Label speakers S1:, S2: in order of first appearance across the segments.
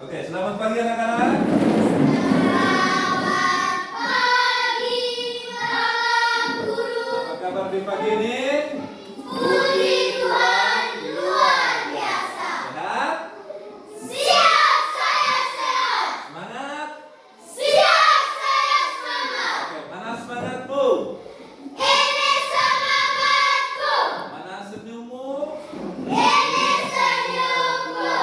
S1: Oke, selamat pagi anak-anak. Apa kabar di pagi ini?
S2: Puji Tuhan luar biasa.
S1: Sehat?
S2: Siap, saya sehat.
S1: Semangat?
S2: Siap, saya semangat.
S1: Oke, mana semangatmu?
S2: Ini semangatku.
S1: Mana senyummu?
S2: Ini senyumku.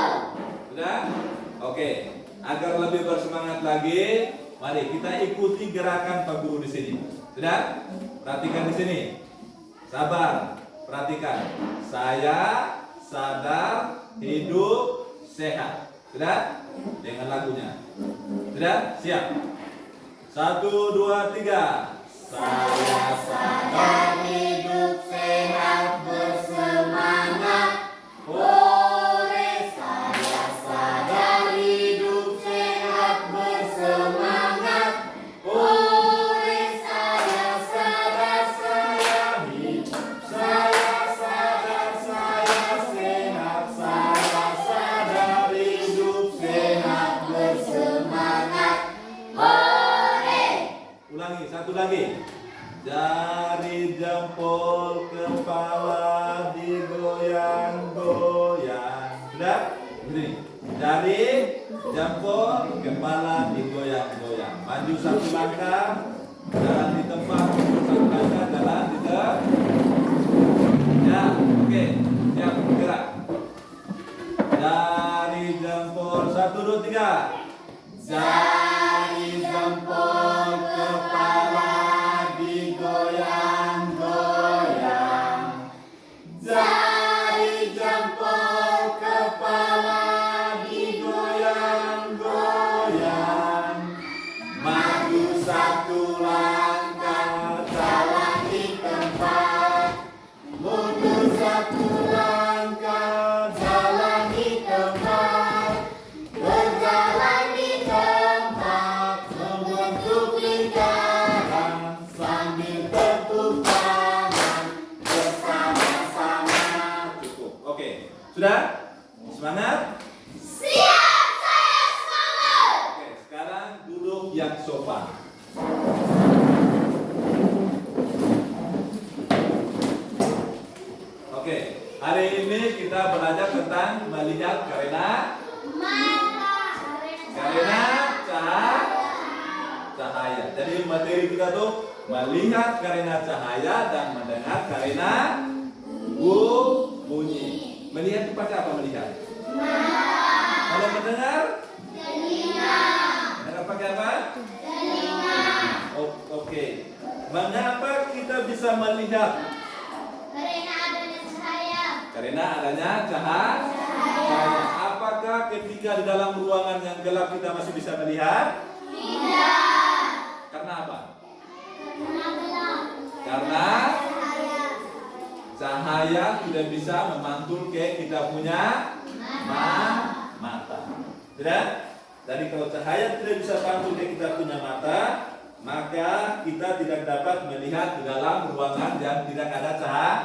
S1: Sudah? Oke, agar lebih bersemangat lagi, mari kita ikuti gerakan Pak Guru di sini. Sudah? Perhatikan di sini. Sabar, perhatikan. Saya sadar hidup sehat. Sudah? Dengan lagunya. Sudah? Siap. 1, 2, 3. Saya sadar hidup sehat bersemangat. Hore, saya sadar hidup sehat bersemangat. Hore, saya sadar saya hidup, saya sadar saya sehat, saya sadar hidup sehat bersemangat.
S2: Hore.
S1: Ulangi, satu lagi. Jari jempol kepala digoyang-goyang. Sudah? Begini. Jari jempol kepala digoyang-goyang. Maju satu langkah, jalan di tempat. Satu langkah, jalan di tempat. Ya, oke. Siap, gerak. Jari jempol 1, 2, 3. Jari jempol kepala digoyang-goyang. Jari jempol kepala digoyang-goyang. Maju satu langkah, jalan di tempat. Mundur satu langkah, jalan di tempat. Berjalan di tempat, membentuk lingkaran sambil tepuk tangan bersama-sama. Cukup. Oke. Sudah? Semangat?
S2: Siap, saya semangat.
S1: Oke, sekarang duduk yang sopan. Oke, hari ini kita belajar tentang melihat karena cahaya. Jadi materi kita tuh melihat karena cahaya dan mendengar karena bunyi. Melihat itu pakai apa melihat? Kalau mendengar? Mendengar pakai apa? Oke. Mengapa kita bisa melihat?
S2: Karena adanya cahaya.
S1: Karena adanya cahaya. Apakah ketika di dalam ruangan yang gelap kita masih bisa melihat?
S2: Tidak.
S1: Karena apa?
S2: Karena gelap.
S1: Karena cahaya tidak bisa memantul ke kita punya mata. Tidak? Jadi kalau cahaya tidak bisa mantul ke kita punya mata, maka kita tidak dapat melihat di dalam ruangan yang tidak ada cahaya.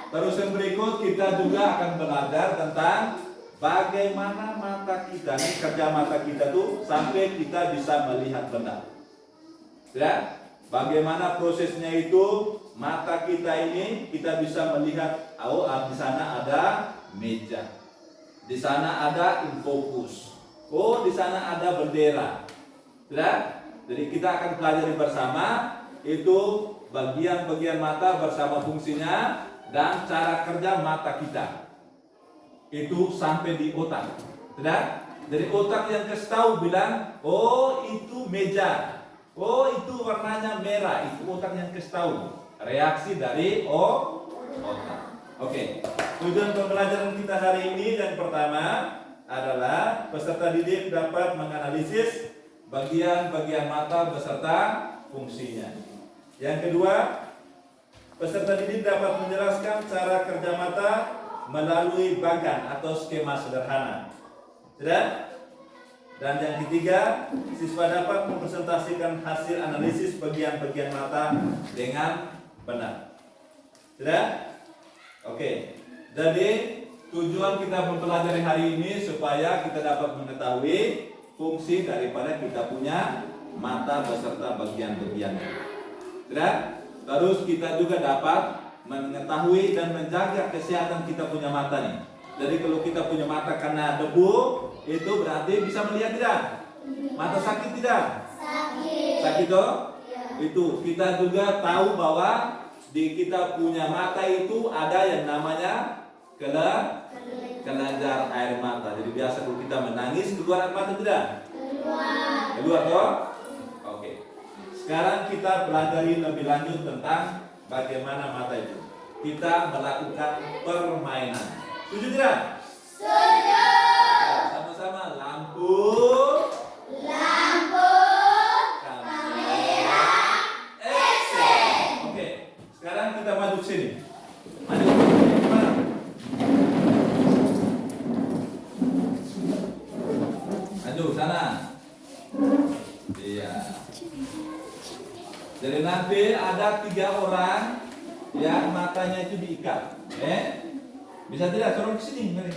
S1: Terus yang berikut kita juga akan belajar tentang bagaimana mata kita, kerja mata kita tuh sampai kita bisa melihat benda. Ya, bagaimana prosesnya itu mata kita ini kita bisa melihat. Oh, di sana ada meja, di sana ada infokus. Oh, di sana ada bendera. Ya, jadi kita akan pelajari bersama itu bagian-bagian mata bersama fungsinya dan cara kerja mata kita. Itu sampai di otak. Tidak? Dari otak yang kasih tahu bilang, oh itu meja, oh itu warnanya merah, itu otak yang kasih tahu. Reaksi dari otak. Oke. Tujuan pembelajaran kita hari ini yang pertama adalah peserta didik dapat menganalisis bagian-bagian mata beserta fungsinya. Yang kedua, peserta didik dapat menjelaskan cara kerja mata melalui bagan atau skema sederhana. Sudah? Dan yang ketiga, siswa dapat mempresentasikan hasil analisis bagian-bagian mata dengan benar. Sudah? Oke. Jadi tujuan kita mempelajari hari ini supaya kita dapat mengetahui fungsi daripada kita punya mata beserta bagian-bagiannya. Ya? Terus kita juga dapat mengetahui dan menjaga kesehatan kita punya mata nih. Jadi kalau kita punya mata kena debu, itu berarti bisa melihat tidak? Mata sakit tidak?
S2: Sakit.
S1: Sakit toh?
S2: Ya.
S1: Itu kita juga tahu bahwa di kita punya mata itu ada yang namanya kelenjar air mata. Jadi biasa kalau kita menangis keluar air mata tidak?
S2: Keluar.
S1: Keluar toh? Oke. Sekarang kita pelajari lebih lanjut tentang bagaimana mata itu. Kita melakukan permainan. Setuju tidak?
S2: Setuju.
S1: Sama-sama lampu,
S2: Lampu.
S1: kamera, action. Oke. Sekarang kita maju ke sini. Maju ke sini. Gimana? Maju sana. Iya. Jadi nanti ada 3 orang yang matanya itu diikat. Bisa tidak turun ke sini? Mari.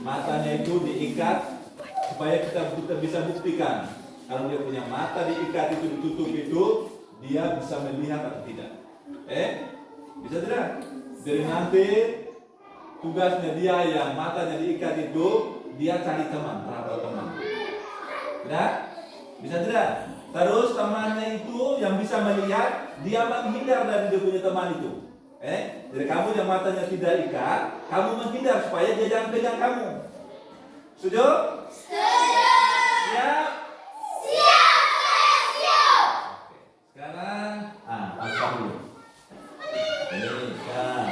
S1: Matanya itu diikat supaya kita bisa buktikan kalau dia punya mata diikat itu ditutup itu dia bisa melihat atau tidak. Bisa tidak? Jadi nanti tugasnya dia yang matanya diikat itu dia cari teman, terapal teman. Tidak? Bisa tidak? Terus temannya itu yang bisa melihat dia menghindar dari dia punya teman itu. Jadi kamu yang matanya tidak ikat, kamu menghindar supaya dia jangan pegang kamu. Setuju?
S2: Setuju.
S1: Siap?
S2: Siap. Saya siap.
S1: Oke. Sekarang, pasang dulu. Ini, siap.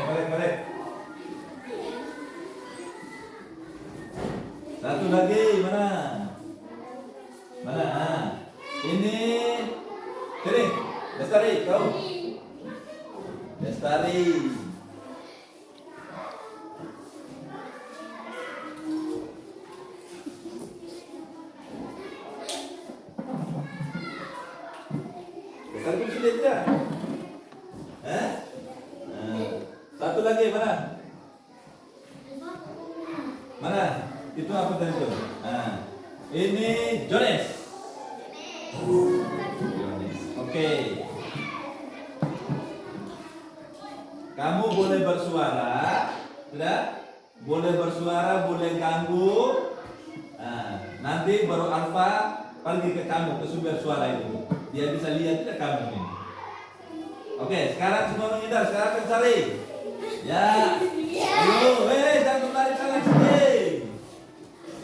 S1: Balik. Satu lagi, mana? Ini, sini, Lestari, kau. Lestari. Lestari pun sudah tidak? Satu lagi, mana? Mana? Itu apa tadi itu? Ini Jones. Oke. Kamu boleh bersuara, tidak? Boleh bersuara, boleh ganggu. Nanti baru Alfa pergi ke kamu, ke sumber suara itu. Dia bisa lihat tidak kamu ini. Oke, sekarang semua menghindar. Sekarang kita cari. Ya. Ayo, jangan lari sana sini.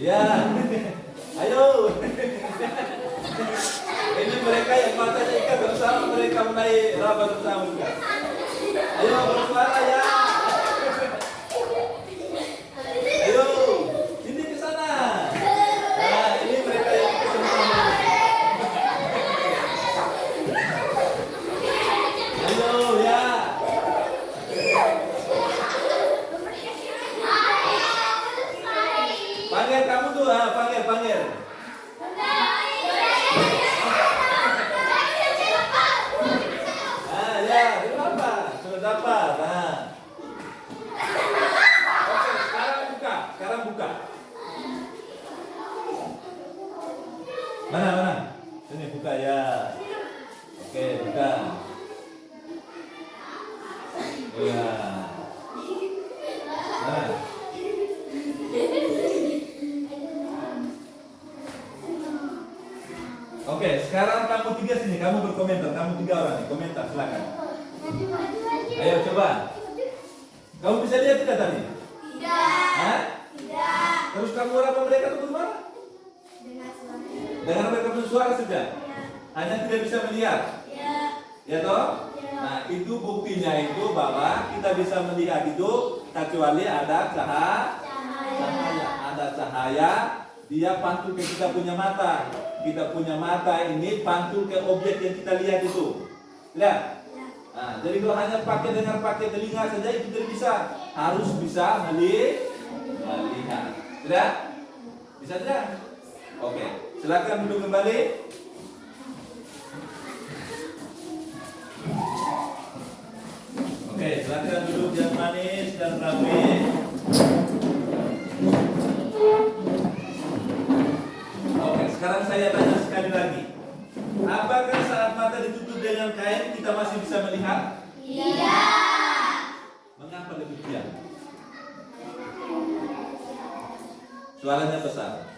S1: Ya. Ayo. Ini mereka yang matanya ikat bersama, mereka mulai raba bersama juga. Ayo bersuara ya. Ayo, ini ke sana. Nah, ini mereka yang ikat bersama. Ayo ya. Panggil kamu tuh, panggil. Sudah dapat. Oke, sekarang buka. Mana? Sini buka ya. Oke, buka. Iya. Mana? Oke, sekarang kamu 3 sini, kamu berkomentar. Kamu 3 orang nih, komentar silakan. Ayo coba. Kamu bisa lihat tidak tadi?
S2: Tidak.
S1: Terus kamu apa mereka itu bagaimana? Dengan mereka bersuara sudah. Hanya tidak bisa melihat. Ya toh? Nah, itu buktinya itu bahwa kita bisa melihat itu kecuali ada cahaya. Ada cahaya, dia pantul ke kita punya mata. Kita punya mata ini pantul ke objek yang kita lihat itu. Lihat. Nah, jadi kalau hanya pakai telinga saja itu tidak bisa. Harus bisa melihat. Tidak? Bisa tidak? Oke. Silakan duduk kembali. Oke, silakan duduk yang manis dan rapi. Oke, sekarang saya tanya sekali lagi. Apakah saat mata ditutup dengan kain kita masih bisa melihat?
S2: Tidak.
S1: Mengapa demikian? Suaranya besar.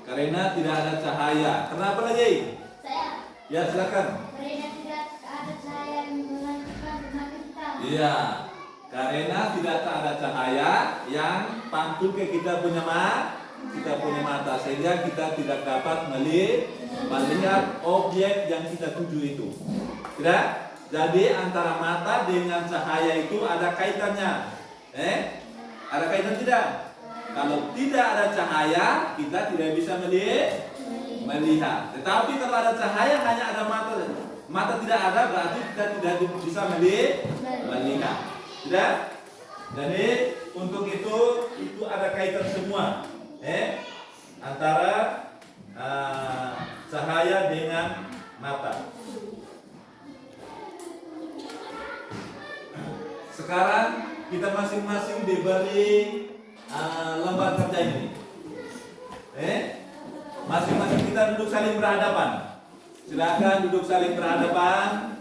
S1: Karena tidak ada cahaya. Kenapa lagi?
S2: Saya.
S1: Ya, silakan.
S2: Karena tidak ada cahaya yang melanjutkan mata kita.
S1: Iya, karena tidak ada cahaya yang pantul ke kita punya mata, sehingga kita tidak dapat melihat objek yang kita tuju itu. Tidak? Jadi antara mata dengan cahaya itu ada kaitannya. Ada kaitan tidak? Kalau tidak ada cahaya, kita tidak bisa melihat. Tetapi kalau ada cahaya hanya ada mata tidak ada, berarti kita tidak bisa melihat. Tidak? Jadi untuk itu ada kaitan semua. Antara cahaya dengan mata. Sekarang kita masing-masing diberi lembar kerja ini. Masing-masing kita duduk saling berhadapan. Silakan duduk saling berhadapan.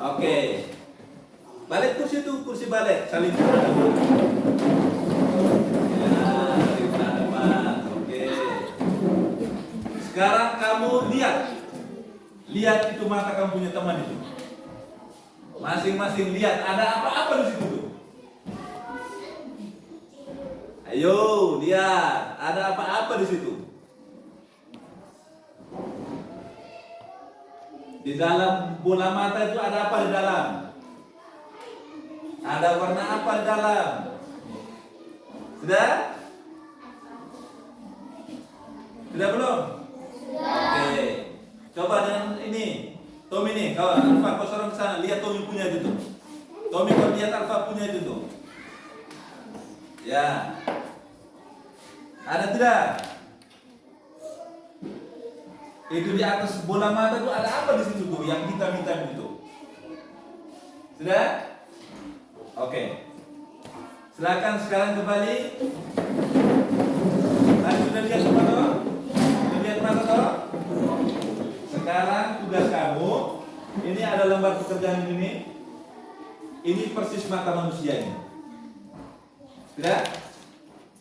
S1: Oke. Balik kursi itu, kursi balik, saling berhadapan. Ya, saling berhadapan. Oke. Sekarang kamu lihat itu mata kamu punya teman itu. Masing-masing lihat ada apa-apa di situ tuh. Ayo lihat, ada apa-apa di situ. Di dalam bola mata itu ada apa di dalam? Ada warna apa di dalam? Sudah? Sudah belum? Oke. Coba dengan ini. Tommy nih, kawan, Alfa kau sorong ke sana, lihat Tommy punya itu tuh. Tommy kau lihat Alfa punya itu tuh. Ya. Ada tidak? Itu di atas bola mata itu ada apa di situ tuh yang hitam-hitam itu? Sudah? Oke. Silakan sekarang kembali. Sudah lihat semua toh? Sudah lihat mata toh? Sekarang tugas kamu, ini ada lembar pekerjaan ini. Ini persis mata manusia ini. Tidak?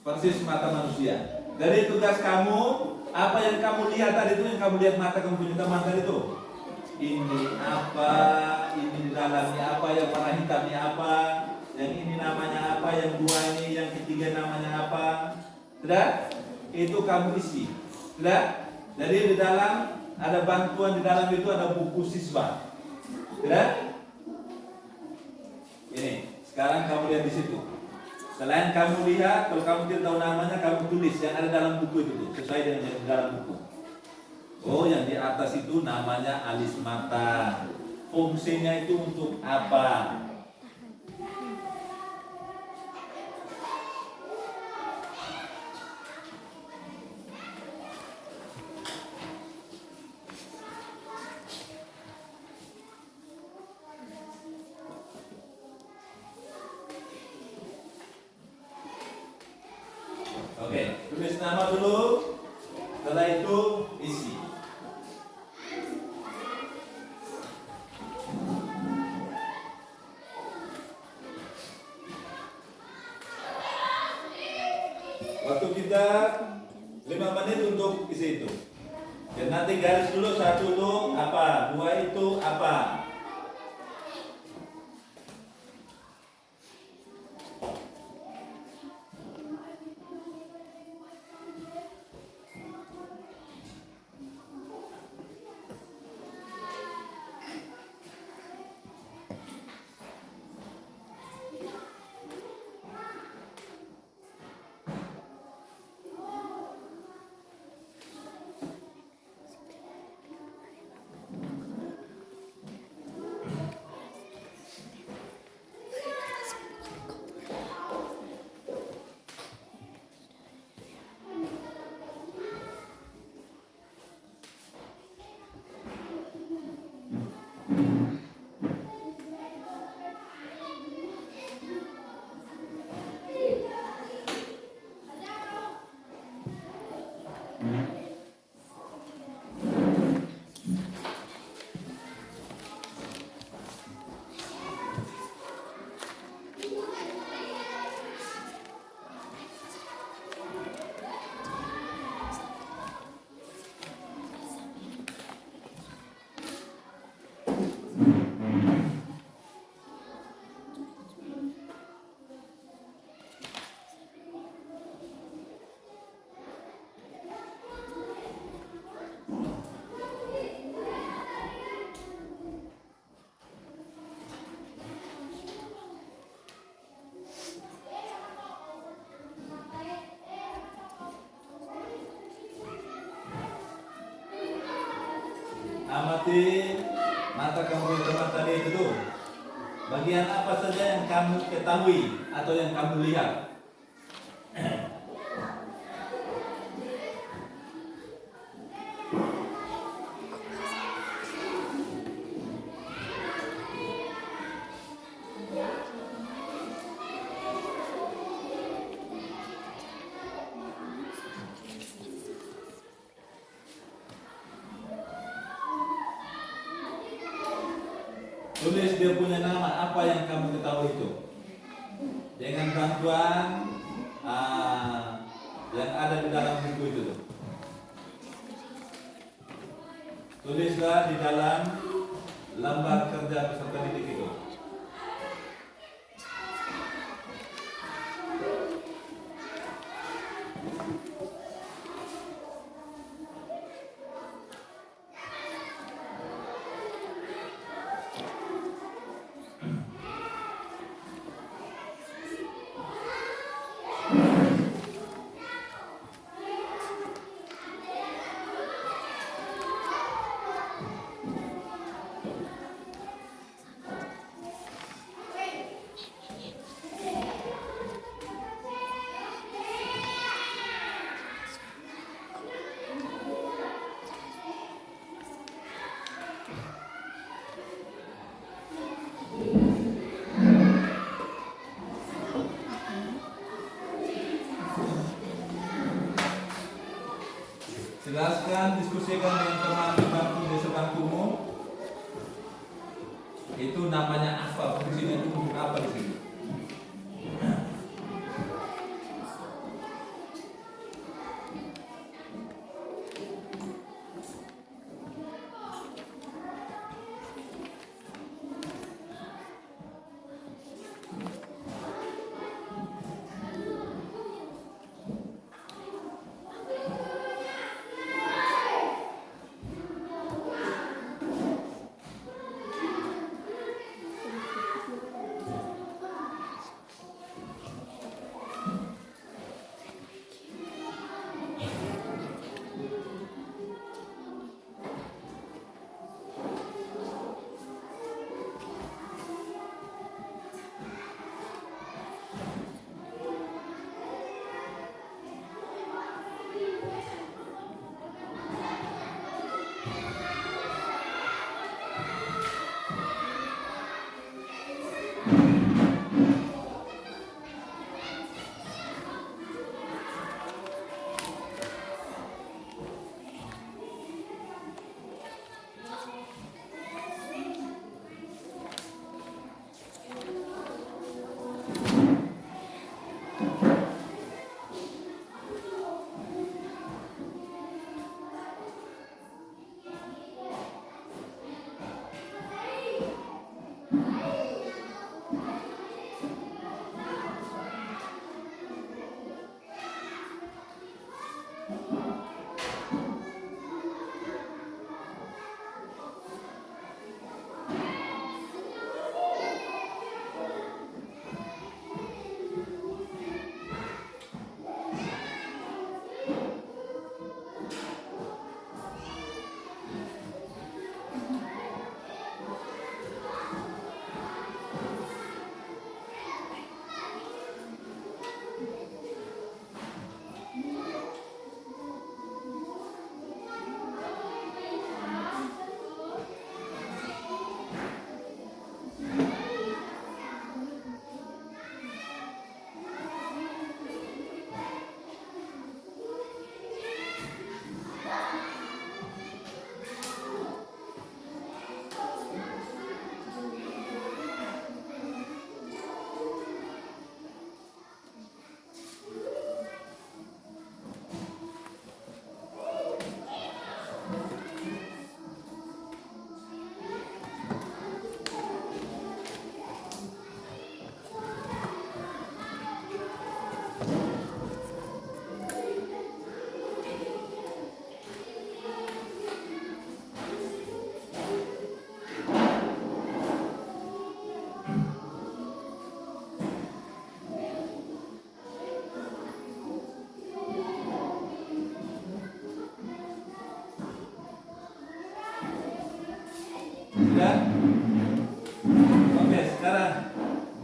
S1: Persis mata manusia. Dari tugas kamu, apa yang kamu lihat tadi itu, yang kamu lihat mata kamu punya teman tadi itu. Ini apa? Ini di dalamnya apa? Yang warna hitamnya apa? Yang ini namanya apa? Yang dua ini, yang ketiga namanya apa? Tidak? Itu kamu isi. Tidak? Jadi di dalam ada bantuan, di dalam itu ada buku siswa. Tidak? Ini. Sekarang kamu lihat di situ. Selain kamu lihat, kalau kamu tidak tahu namanya, kamu tulis yang ada dalam buku itu tuh, sesuai dengan yang di dalam buku. Oh, yang di atas itu namanya alis mata. Fungsinya itu untuk apa? Oke, tulis nama dulu. Setelah itu isi. Waktu kita 5 menit untuk isi itu. Dan nanti garis dulu, 1 itu apa, 2 itu apa. amati mata kamu di tempat tadi itu tuh. Bagian apa saja yang kamu ketahui atau yang kamu lihat? Tulis dia punya nama, apa yang kamu ketahui itu. Dengan bantuan yang ada di dalam buku itu tuh. Tulislah di dalam lembar kerja peserta didik itu. Jelaskan, diskusikan dengan teman bantu desa bantumu. Itu namanya apa? Fungsinya itu untuk apa di sini?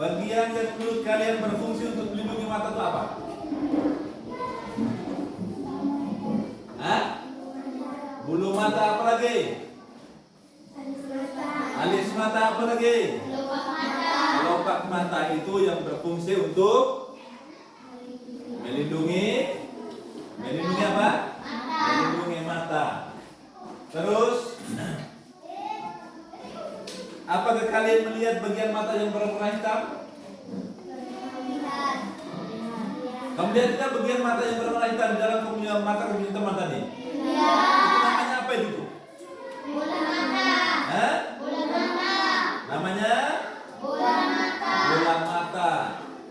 S1: bagian yang menurut kalian berfungsi untuk melindungi mata itu apa? Hah? Bulu mata apa lagi? Alis mata apa lagi? Kelopak mata itu yang berfungsi untuk melindungi apa? Melindungi mata. Terus, apakah kalian melihat bagian mata yang berwarna hitam? Kamu lihat tidak bagian mata yang berwarna hitam di dalam mata kamu punya teman tadi? Itu namanya apa itu?
S2: Bola mata.
S1: Hah?
S2: Bola mata.
S1: Namanya?
S2: Bola mata.
S1: Bola mata.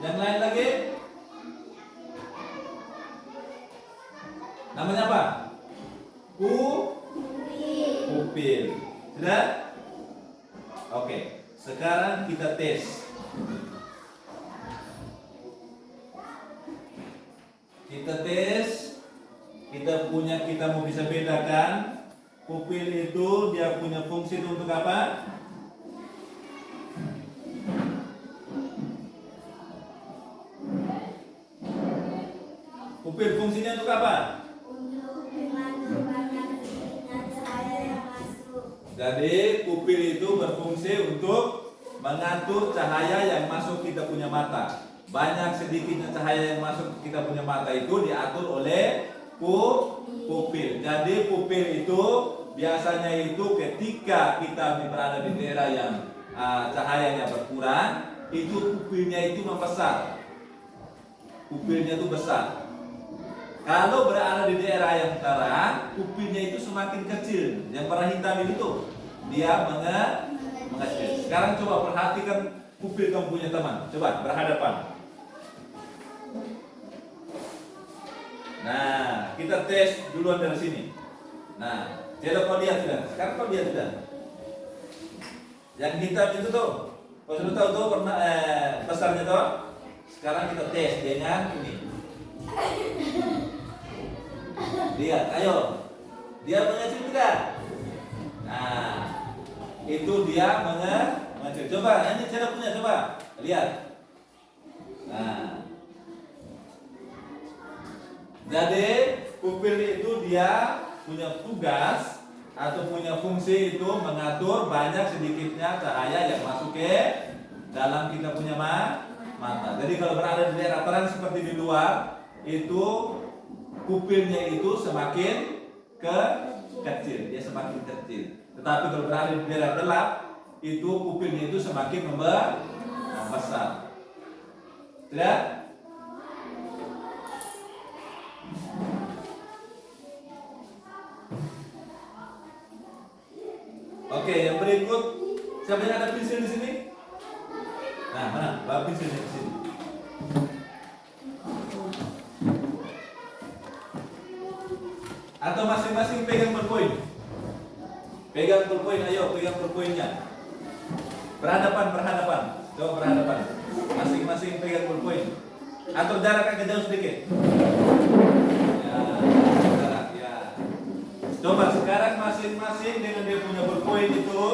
S1: Yang lain lagi? Namanya apa? Pupil. Sudah? Oke. Sekarang kita tes. Kita mau bisa bedakan pupil itu dia punya fungsi untuk apa? Pupil fungsinya untuk apa?
S2: Untuk mengatur banyak sedikitnya cahaya yang masuk.
S1: Jadi pupil itu berfungsi untuk mengatur cahaya yang masuk kita punya mata. Banyak sedikitnya cahaya yang masuk kita punya mata itu diatur oleh pupil. Jadi pupil itu biasanya itu ketika kita berada di daerah yang cahayanya berkurang, itu pupilnya itu membesar. Pupilnya itu besar. Kalau berada di daerah yang terang, pupilnya itu semakin kecil. Yang warna hitam itu dia mengecil. Sekarang coba perhatikan pupil kamu punya teman. Coba berhadapan. Nah, kita tes duluan dari sini. Nah, jadi kau lihat sudah. Sekarang kau lihat sudah. Yang hitam itu tuh, kau sudah tahu tuh warna besarnya tuh. Sekarang kita tes dengan ini. Lihat, ayo. Dia mengecil tidak? Nah, itu dia mengecil. Coba, ini cara punya, coba. Lihat. Nah. Jadi, pupil itu dia punya tugas atau punya fungsi itu mengatur banyak sedikitnya cahaya yang masuk ke dalam kita punya mata. Jadi kalau berada di daerah terang seperti di luar, itu pupilnya itu semakin kecil, dia semakin kecil. Tetapi kalau berada di daerah gelap, itu pupilnya itu semakin membesar. Tidak? Oke, yang berikut, siapa yang ada pensil di sini? Nah, mana? Bawa pensilnya di sini. Atau masing-masing pegang berpoin. Pegang berpoin, ayo pegang berpoinnya. Berhadapan. Coba berhadapan. Masing-masing pegang berpoin. Atur jarak agak jauh sedikit. Ya, jarak ya. Coba sekarang masing-masing dengan dia punya berpoin itu.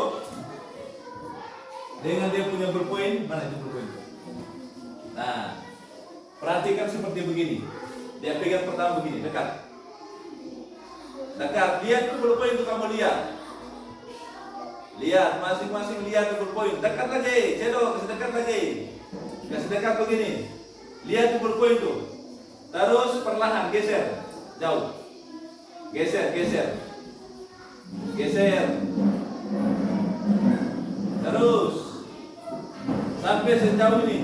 S1: Dengan dia punya berpoin, mana itu berpoin? Nah, perhatikan seperti begini. Dia pegang pertama begini, dekat. Lihat itu berpoin itu kamu lihat. Lihat, masing-masing lihat itu berpoin. Dekat lagi, cedok, kasih dekat lagi. Kasih dekat begini. Lihat itu berpoin itu. Terus perlahan geser, jauh. Geser. Terus sampai sejauh ini.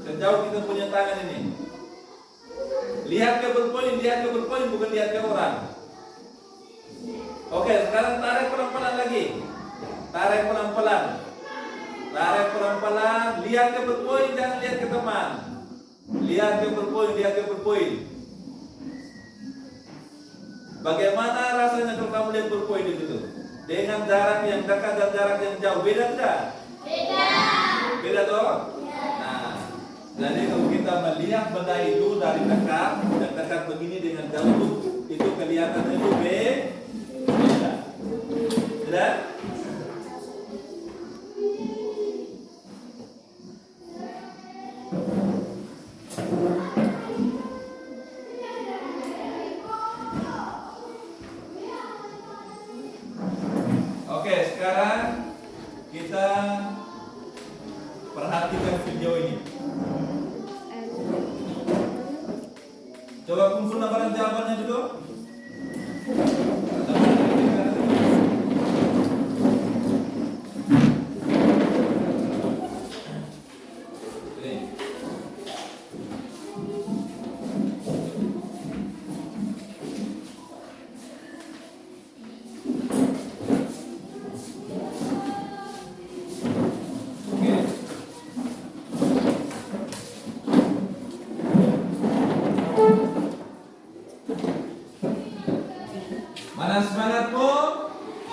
S1: Sejauh kita punya tangan ini. Lihat ke berpoin, bukan lihat ke orang. Oke, sekarang tarik pelan-pelan lagi. Tarik pelan-pelan. Lihat ke berpoin, jangan lihat ke teman. Lihat ke berpoin. Bagaimana rasanya kalau kamu lihat berpoin itu? Dengan jarak yang dekat dan jarak yang jauh, beda tidak? Beda toh? Nah, jadi kalau kita melihat benda itu dari dekat, dan dekat begini dengan jauh itu kelihatannya itu beda. Tidak? perhatikan video ini. Coba kumpul nambaran jawabannya dulu. Mana semangatmu?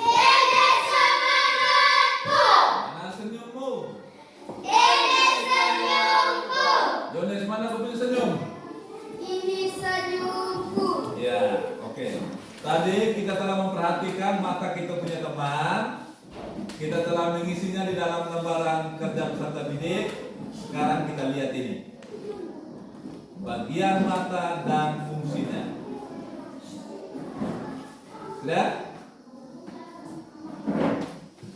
S2: Ini semangatku.
S1: Mana senyummu?
S2: Ini senyumku.
S1: Jones, mana kau punya senyum?
S2: Ini senyumku.
S1: Ya, oke. Tadi kita telah memperhatikan mata kita punya teman. Kita telah mengisinya di dalam lembaran kerja peserta didik. Sekarang kita lihat ini. Bagian mata dan fungsinya. Lihat.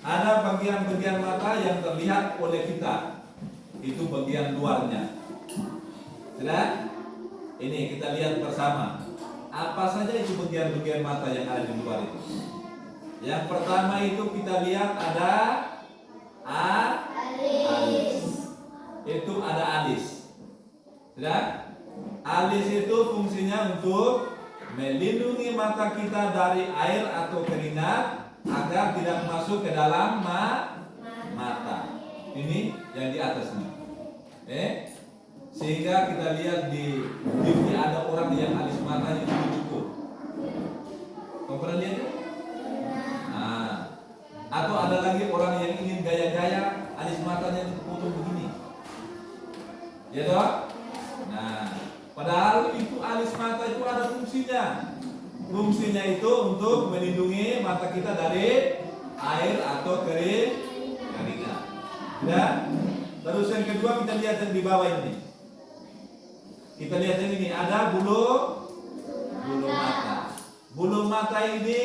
S1: Ada bagian-bagian mata yang terlihat oleh kita. Itu bagian luarnya. Lihat. Ini kita lihat bersama. Apa saja itu bagian-bagian mata yang ada di luar itu? Yang pertama itu kita lihat ada alis. Itu ada alis. Lihat. Alis itu fungsinya untuk melindungi mata kita dari air atau keringat agar tidak masuk ke dalam mata. Ini yang di atas nih. Sehingga kita lihat di TV ada orang yang alis matanya itu cukup. Kau pernah lihat? Nah, atau ada lagi orang yang ingin gaya-gaya alis matanya itu potong begini. Ya toh? Nah, padahal itu alis mata itu ada fungsinya. Fungsinya itu untuk melindungi mata kita dari air atau keringat. Ya. Terus yang kedua kita lihat yang di bawah ini. Kita lihat yang ini ada bulu mata. Bulu mata ini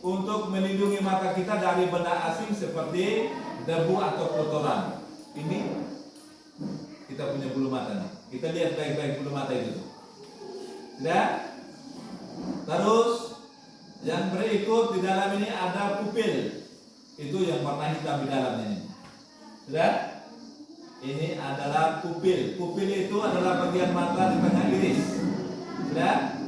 S1: untuk melindungi mata kita dari benda asing seperti debu atau kotoran. Ini kita punya bulu mata nih. Kita lihat baik-baik bulu mata itu. Sudah? Terus yang berikut di dalam ini ada pupil. Itu yang warna hitam di dalamnya ini. Sudah? Ini adalah pupil. Pupil itu adalah bagian mata di tengah iris. Sudah?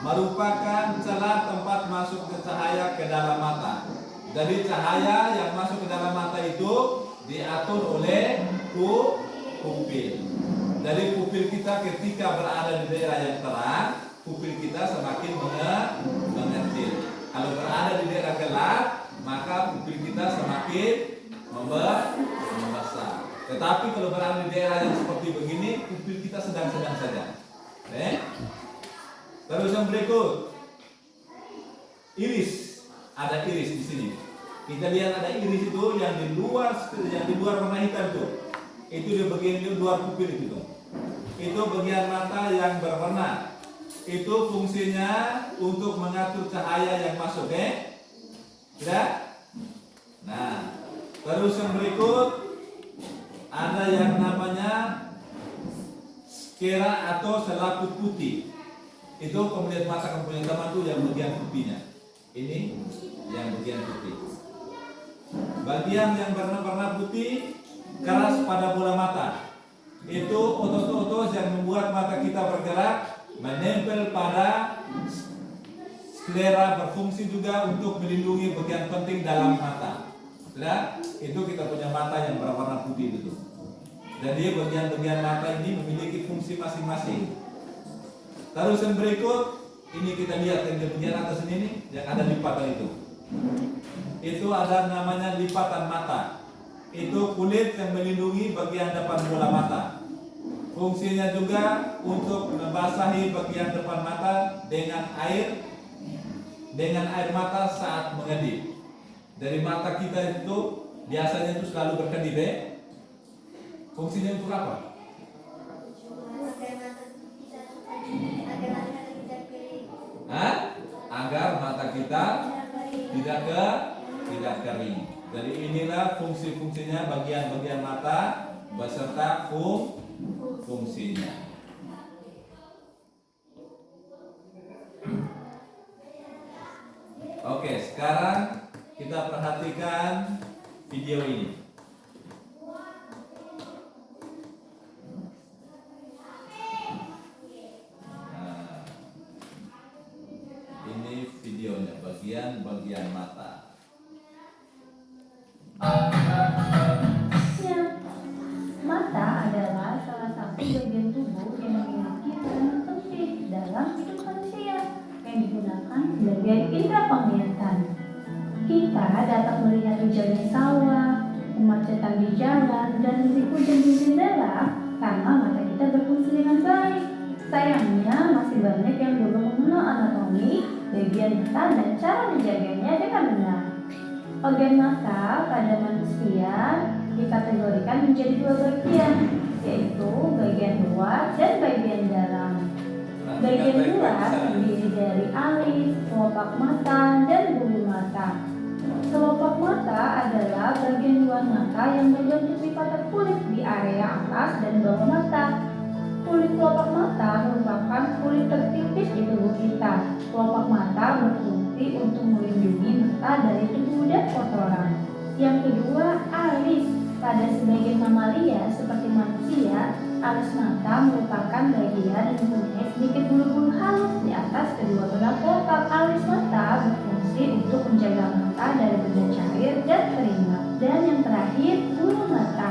S1: Merupakan celah tempat masuk ke cahaya ke dalam mata. Jadi cahaya yang masuk ke dalam mata itu diatur oleh pupil. Jadi pupil kita ketika berada di daerah yang terang, pupil kita semakin mengecil. Kalau berada di daerah gelap, maka pupil kita semakin membesar. Tetapi kalau berada di daerah yang seperti begini, pupil kita sedang-sedang saja. Terus yang berikut, iris. Ada iris di sini. Kita lihat ada iris itu yang di luar warna hitam itu. Itu di bagian di luar pupil itu. Itu bagian mata yang berwarna. Itu fungsinya untuk mengatur cahaya yang masuk, Tidak? Nah, terus yang berikut ada yang namanya skera atau selaput putih. Itu kemudian mata kemudian teman itu yang bagian putihnya. Ini yang bagian putih. Bagian yang warna putih keras pada bola mata. Itu otot-otot yang membuat mata kita bergerak, menempel pada sklera, berfungsi juga untuk melindungi bagian penting dalam mata. Sudah? Itu kita punya mata yang berwarna putih itu. Jadi bagian-bagian mata ini memiliki fungsi masing-masing. Terus yang berikut, ini kita lihat yang di bagian atas ini yang ada lipatan itu. Itu ada namanya lipatan mata. Itu kulit yang melindungi bagian depan bola mata. Fungsinya juga untuk membasahi bagian depan mata dengan air mata saat mengedip. Dari mata kita itu biasanya itu selalu berkedip. Fungsinya untuk apa? Agar mata kita tidak kering. Jadi inilah fungsi-fungsinya bagian-bagian mata beserta fungsinya. Oke, sekarang kita perhatikan video ini. Nah, ini videonya bagian-bagian mata.
S3: Ya, mata adalah salah satu bagian tubuh yang memiliki peran penting dalam hidup manusia yang digunakan sebagai indera penglihatan. Kita dapat melihat hijaunya sawah, kemacetan di jalan, dan rizik hujan di jendela karena mata kita berfungsi dengan baik. Sayangnya masih banyak yang belum mengenal anatomi bagian mata dan cara menjaganya dengan benar. Organ mata pada manusia dikategorikan menjadi dua bagian, yaitu bagian luar dan bagian dalam. Bagian luar terdiri dari alis, kelopak mata, dan bulu mata. Kelopak mata adalah bagian luar mata yang berbentuk lipatan kulit di area atas dan bawah mata. Kulit kelopak mata merupakan kulit tertipis di tubuh kita. Kelopak mata berfungsi untuk melindungi mata dari debu dan kotoran. Yang kedua, alis. Pada sebagian mamalia seperti manusia, alis mata merupakan bagian yang mempunyai sedikit bulu-bulu halus di atas kedua belah kelopak. Alis mata berfungsi untuk menjaga mata dari benda cair dan keringat. Dan yang terakhir, bulu mata.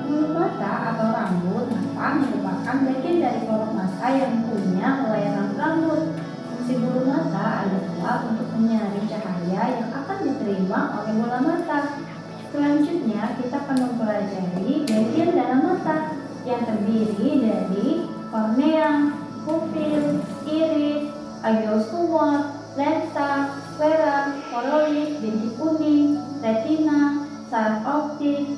S3: Bulu mata atau rambut mata merupakan bagian dari kelopak mata yang punya layanan rambut. Fungsi bulu mata adalah untuk menyaring cahaya yang akan diterima oleh bola mata. Selanjutnya kita akan mempelajari bagian dalam mata yang terdiri dari kornea, pupil, iris, alveolus tumor, lensa, sclera, koroid, bintik kuning, retina, saraf optik,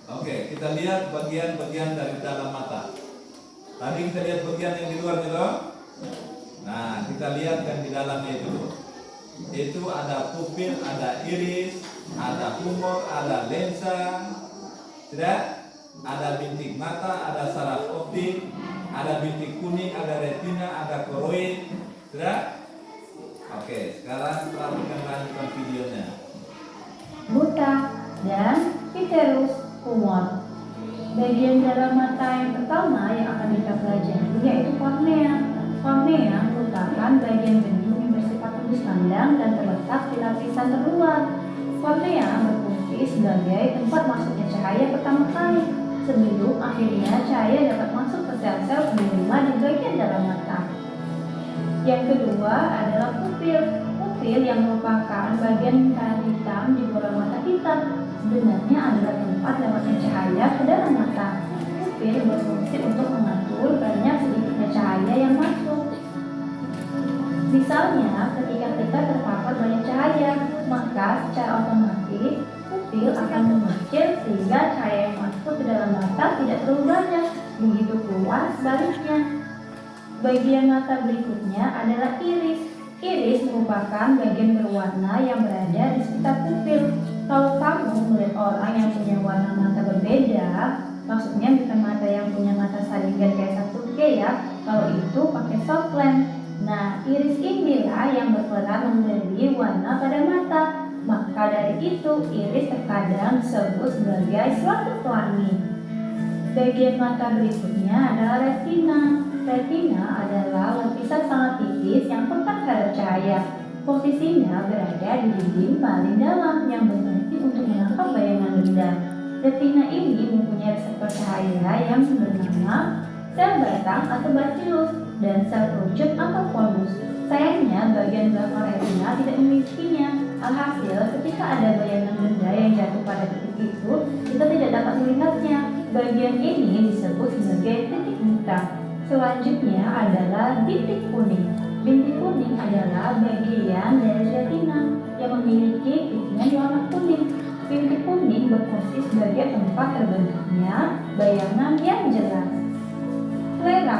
S1: Oke, kita lihat bagian-bagian dari dalam mata. Tadi kita lihat bagian yang di luar gitu. Nah, kita lihat yang di dalamnya itu. Itu ada pupil, ada iris, ada humor, ada lensa, tidak? Ada bintik mata, ada saraf optik, ada bintik kuning, ada retina, ada koroid, tidak? Oke, sekarang perhatikan lanjutan videonya.
S3: buta, dan piterus humor. Bagian dalam mata yang pertama yang akan kita pelajari yaitu kornea. Kornea merupakan bagian bening yang bersifat tembus pandang dan terletak di lapisan terluar. Kornea berfungsi sebagai tempat masuknya cahaya pertama kali sebelum akhirnya cahaya dapat masuk ke sel-sel penerima di bagian dalam mata. Yang kedua adalah pupil. Pupil yang merupakan bagian lingkaran hitam di bola mata kita sebenarnya adalah tempat lewatnya cahaya ke dalam mata. Pupil berfungsi untuk mengatur banyak sedikitnya cahaya yang masuk. Misalnya, ketika kita terpapar banyak cahaya, maka secara otomatis pupil akan mengecil sehingga cahaya yang masuk ke dalam mata tidak terlalu banyak. Begitu pula sebaliknya. Bagian mata berikutnya adalah iris. Iris merupakan bagian berwarna yang berada di sekitar pupil. Kalau kamu melihat orang yang punya warna mata berbeda, maksudnya bukan mata yang punya mata saringan kayak Satsuki ya, kalau itu pakai soft lens. Nah, iris inilah yang berperan memberi warna pada mata. Maka dari itu, iris terkadang disebut sebagai suatu pelangi. Bagian mata berikutnya adalah retina. Retina adalah lapisan sangat tipis yang pekat terhadap cahaya. Posisinya berada di dinding paling dalam yang berfungsi untuk menangkap bayangan benda. Retina ini mempunyai reseptor cahaya yang bernama sel batang atau bacillus dan sel kerucut atau konus. Sayangnya bagian belakang retina tidak memilikinya. Alhasil, ketika ada bayangan benda yang jatuh pada titik itu, kita tidak dapat melihatnya. Bagian ini disebut sebagai titik buta. Selanjutnya adalah bintik kuning. Bintik kuning adalah bagian dari retina yang memiliki pigmen warna kuning. Bintik kuning berfungsi sebagai tempat terbentuknya bayangan yang jelas. Sclera.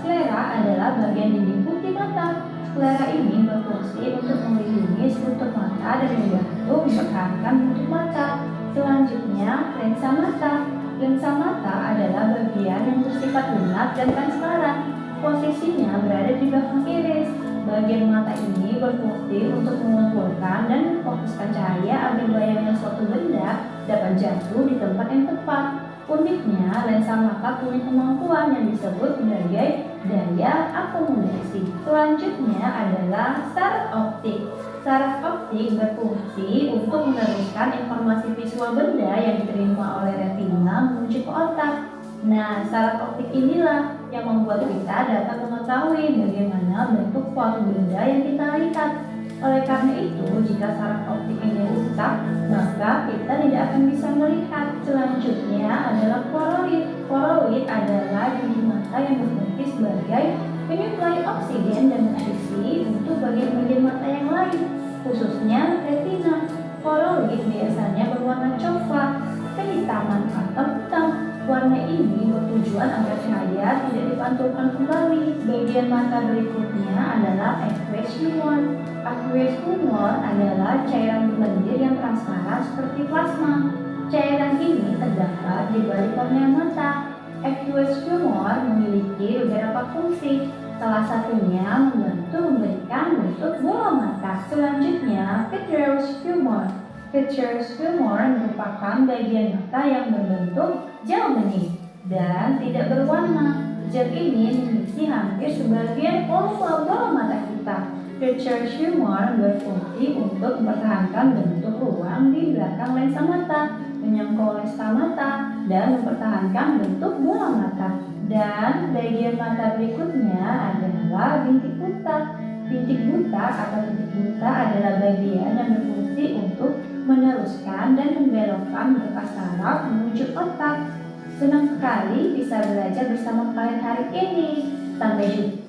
S3: Sclera adalah bagian dinding putih mata. Maklara ini berfungsi untuk melindungi struktur mata dan membantu mempertahankan bentuk mata. Selanjutnya, lensa mata. Lensa mata adalah bagian yang bersifat lunak dan transparan. Posisinya berada di belakang iris. Bagian mata ini berfungsi untuk mengumpulkan dan memfokuskan cahaya agar bayangan suatu benda dapat jatuh di tempat yang tepat. Uniknya, lensa mata punya kemampuan yang disebut sebagai daya akomodasi. Selanjutnya adalah saraf optik. Saraf optik berfungsi untuk meneruskan informasi visual benda yang diterima oleh retina menuju ke otak. Nah, saraf optik inilah yang membuat kita dapat mengetahui bagaimana bentuk suatu benda yang kita lihat. Oleh karena itu, jika saraf optik ini rusak, maka kita tidak akan bisa melihat. Selanjutnya adalah koroid. Koroid adalah dinding mata yang berfungsi sebagai penyuplai oksigen dan nutrisi untuk bagian-bagian mata yang lain, khususnya retina. Koroid biasanya berwarna coklat, kehitaman atau hitam. Warna ini bertujuan agar cahaya tidak dipantulkan kembali. Bagian mata berikutnya adalah aqueous humor. Aqueous humor adalah cairan berlendir yang transparan seperti plasma. Cairan ini terdapat di balik kornea mata. Aqueous humor memiliki beberapa fungsi. Salah satunya membantu memberikan bentuk bola mata. Selanjutnya, vitreous humor. Vitreous humor merupakan bagian mata yang berbentuk gel bening dan tidak berwarna. Gel ini mengisi hampir sebagian volume bola mata kita. Vitreous humor berfungsi untuk mempertahankan bentuk ruang di belakang lensa mata, menyangkau lensa mata, dan mempertahankan bentuk bola mata. Dan bagian mata berikutnya adalah bintik buta. Bintik buta atau bintik buta adalah bagian yang berfungsi untuk meneruskan dan membelokkan berkas saraf menuju otak. Senang sekali bisa belajar bersama kalian hari ini. Sampai jumpa.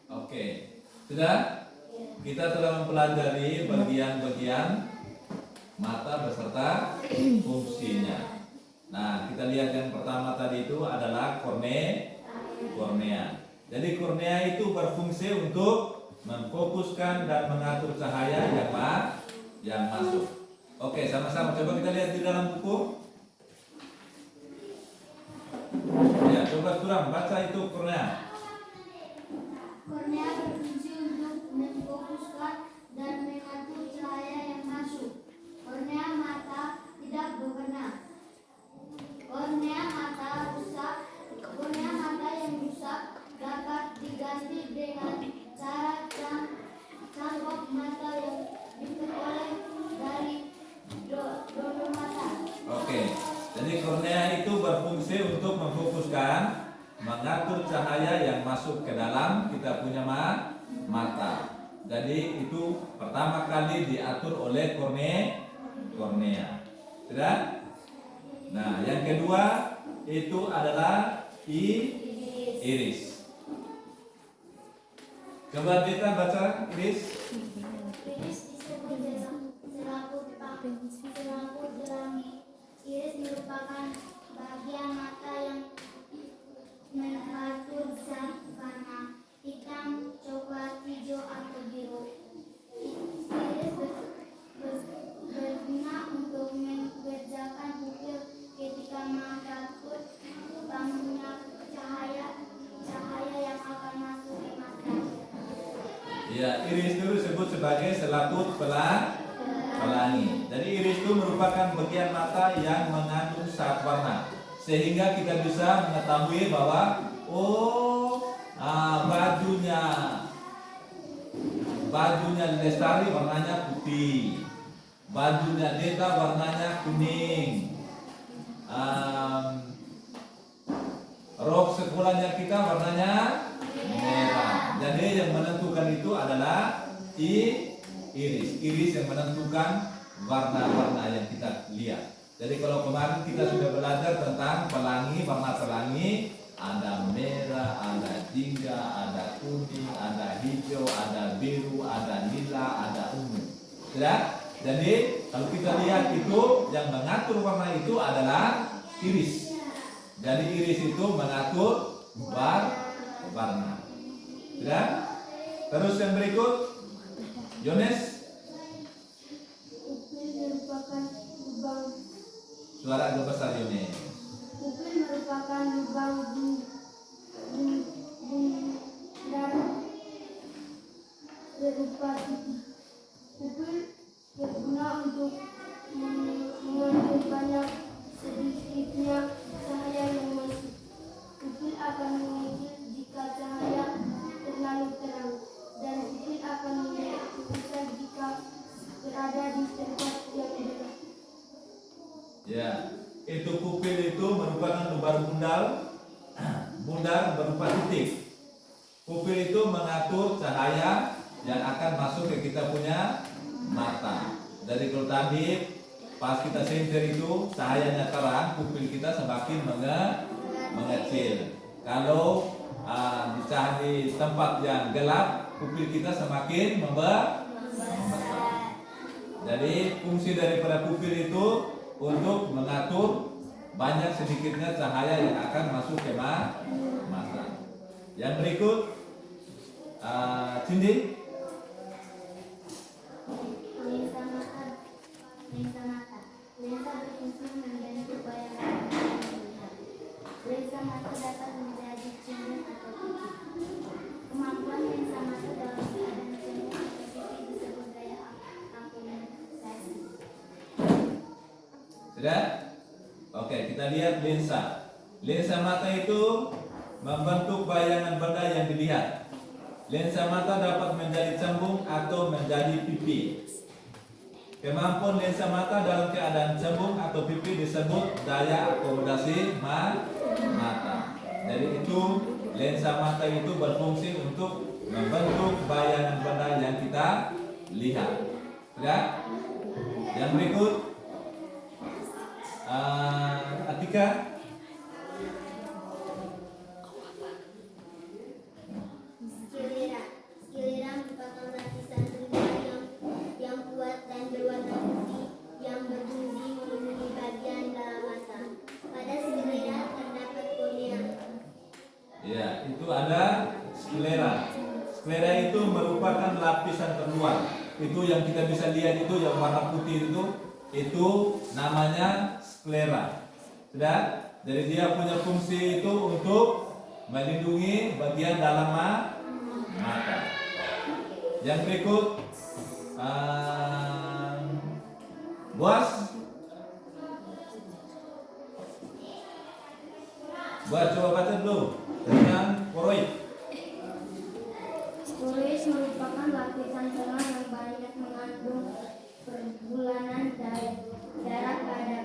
S1: Oke, sudah? Kita telah mempelajari bagian-bagian mata beserta fungsinya. Nah, kita lihat yang pertama tadi itu adalah kornea. Jadi kornea itu berfungsi untuk memfokuskan dan mengatur cahaya yang masuk. Oke, sama-sama coba kita lihat di dalam buku. Ya, coba kurang baca itu kornea.
S2: Kornea berfungsi untuk memfokuskan dan mengatur cahaya yang masuk. Kornea mata tidak berbenah. Kornea mata yang rusak dapat diganti dengan cara cangkok mata yang diperoleh dari donor mata.
S1: Oke, jadi kornea itu berfungsi untuk memfokuskan, mengatur cahaya yang masuk ke dalam kita punya mata. Jadi itu pertama kali diatur oleh kornea. Sudah? Nah, yang kedua itu adalah iris. Coba kita baca iris.
S2: Iris disebut selaput jerangi. Iris merupakan bagian mata yang mengatur zat warna hitam, coklat, hijau, atau biru. Iris berguna untuk membedakan pupil ketika mengatur banyak cahaya yang akan masuk ke mata.
S1: Ya, iris itu disebut sebagai selaput pelangi. Jadi iris itu merupakan bagian mata yang mengandung zat warna, sehingga kita bisa mengetahui bahwa bajunya Lestari warnanya putih, bajunya Deta warnanya kuning, rok sekolahnya kita warnanya merah. Jadi yang menentukan itu adalah iris. Iris yang menentukan warna-warna yang kita lihat. Jadi kalau kemarin kita sudah belajar tentang pelangi, warna pelangi, ada merah, ada jingga, ada kuning, ada hijau, ada biru, ada nila, ada ungu. Sudah? Jadi kalau kita lihat itu yang mengatur warna itu adalah iris. Jadi iris itu mengatur warna. Sudah? Terus yang berikut, Yones,
S2: Pupil merupakan lubang.
S1: suara agak besar Yones.
S2: Pupil merupakan lubang bundar berupa titik. Pupil berguna untuk mengambil banyak sedikitnya cahaya yang masuk. Pupil akan mengecil jika cahaya terlalu terang, dan pupil akan menjadi besar jika berada di tempat yang gelap.
S1: Ya, itu pupil itu merupakan lubang bundar berupa titik. Pupil itu mengatur cahaya yang akan masuk ke kita punya mata. Jadi kalau tadi pas kita senter itu cahayanya terang, pupil kita semakin mengecil. Kalau di tempat yang gelap, pupil kita semakin membesar. Jadi fungsi daripada pupil itu untuk mengatur banyak sedikitnya cahaya yang akan masuk ke mata. Yang berikut, Cindy.
S2: Lensa mata. Lensa berfungsi membantu bayangan melihat. Lensa mata dapat menjadi cembung atau pipih. Kemampuan lensa mata dalam keadaan cembung atau pipih disebut daya akumulasi.
S1: Sudah? Oke, kita lihat lensa. Lensa mata itu membentuk bayangan benda yang dilihat. Lensa mata dapat menjadi cembung atau menjadi pipi. Kemampuan lensa mata dalam keadaan cembung atau pipi disebut daya akomodasi mata. Jadi itu lensa mata itu berfungsi untuk membentuk bayangan benda yang kita lihat. Sudah? Yang berikut, Atika.
S2: Sklera merupakan lapisan terbuka yang kuat dan berwarna putih yang berfungsi melindungi bagian dalam mata. Pada sklera terdapat kornea.
S1: Ya, itu ada sklera. Sklera itu merupakan lapisan terluar. Itu yang kita bisa lihat itu yang warna putih itu namanya sklera. Sudah? Jadi dia punya fungsi itu untuk melindungi bagian dalam mata. Yang berikut, Boas. Boas coba baca dulu tentang koroid.
S2: Koroid merupakan lapisan tengah yang banyak mengandung perbulangan darah pada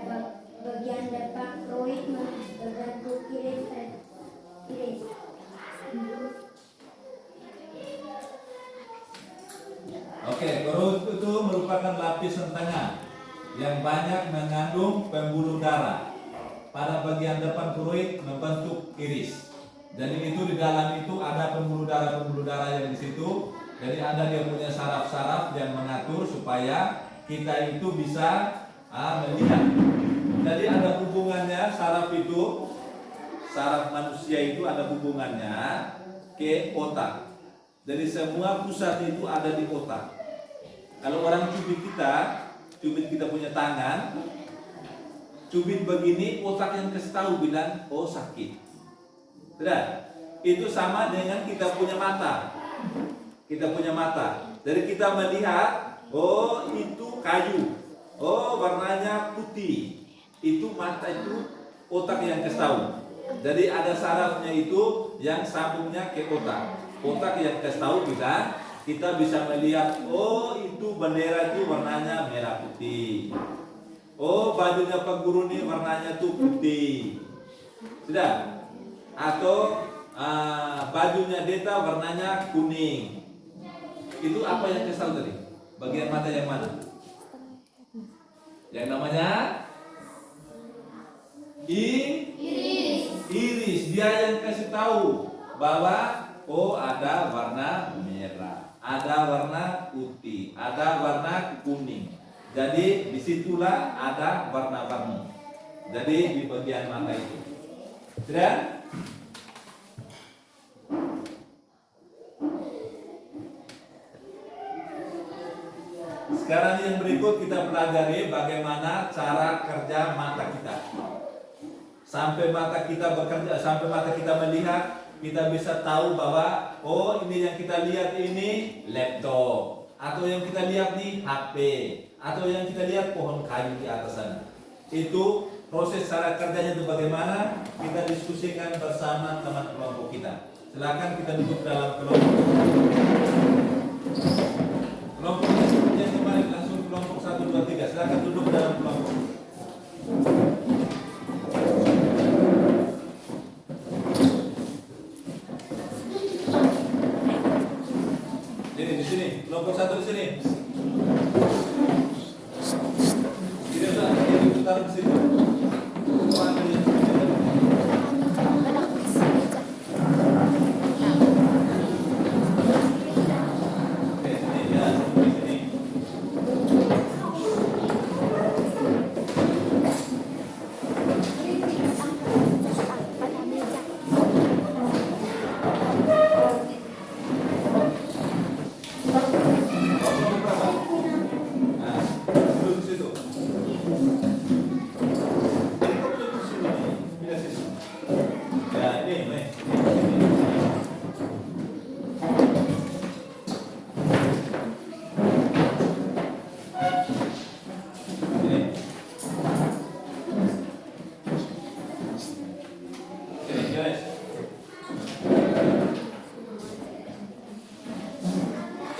S2: bagian depan. Koroid berbentuk iris.
S1: Oke, koroid itu merupakan lapisan tengah yang banyak mengandung pembuluh darah. Pada bagian depan koroid membentuk iris. Jadi itu di dalam itu ada pembuluh darah yang di situ. Jadi ada dia punya saraf-saraf yang mengatur supaya kita itu bisa melihat. Jadi ada hubungannya saraf manusia itu ada hubungannya ke otak. Jadi semua pusat itu ada di otak. Kalau orang cubit kita punya tangan, cubit begini, otak yang kasih tahu bilang, oh sakit. Sudah? Itu sama dengan kita punya mata. Kita punya mata. Jadi kita melihat, oh itu kayu, oh warnanya putih. Itu mata itu otak yang kasih tahu. Jadi ada sarafnya itu yang sambungnya ke otak. Otak yang kasih tahu kita bisa melihat, oh itu bendera itu warnanya merah putih. Oh bajunya Pak Guru ini warnanya tuh putih. Sudah? Atau bajunya Deta warnanya kuning. Itu apa yang kasih tahu tadi? Bagian mata yang mana? Yang namanya iris. Dia yang kasih tahu bahwa oh ada warna merah, ada warna putih, ada warna kuning. Jadi disitulah ada warna-warni. Jadi di bagian mata itu. Sudah? Sekarang yang berikut kita pelajari bagaimana cara kerja mata kita. Sampai mata kita bekerja, sampai mata kita melihat, kita bisa tahu bahwa oh ini yang kita lihat ini laptop, atau yang kita lihat nih HP, atau yang kita lihat pohon kayu di atas sana. Itu proses cara kerjanya itu bagaimana? Kita diskusikan bersama teman kelompok kita. Silakan kita duduk dalam kelompok. Kelompok yang kemarin langsung kelompok 1, 2, 3. Silakan duduk dalam kelompok. Jadi di sini, kelompok 1 di sini. Tidak usah, kita taruh di sini. Oh, ada yang di sini. Oke, sini ya, di sini. Nah, duduk di situ. Jadi kau duduk di sini, pindah sini. Ya, ini. Sini, guys.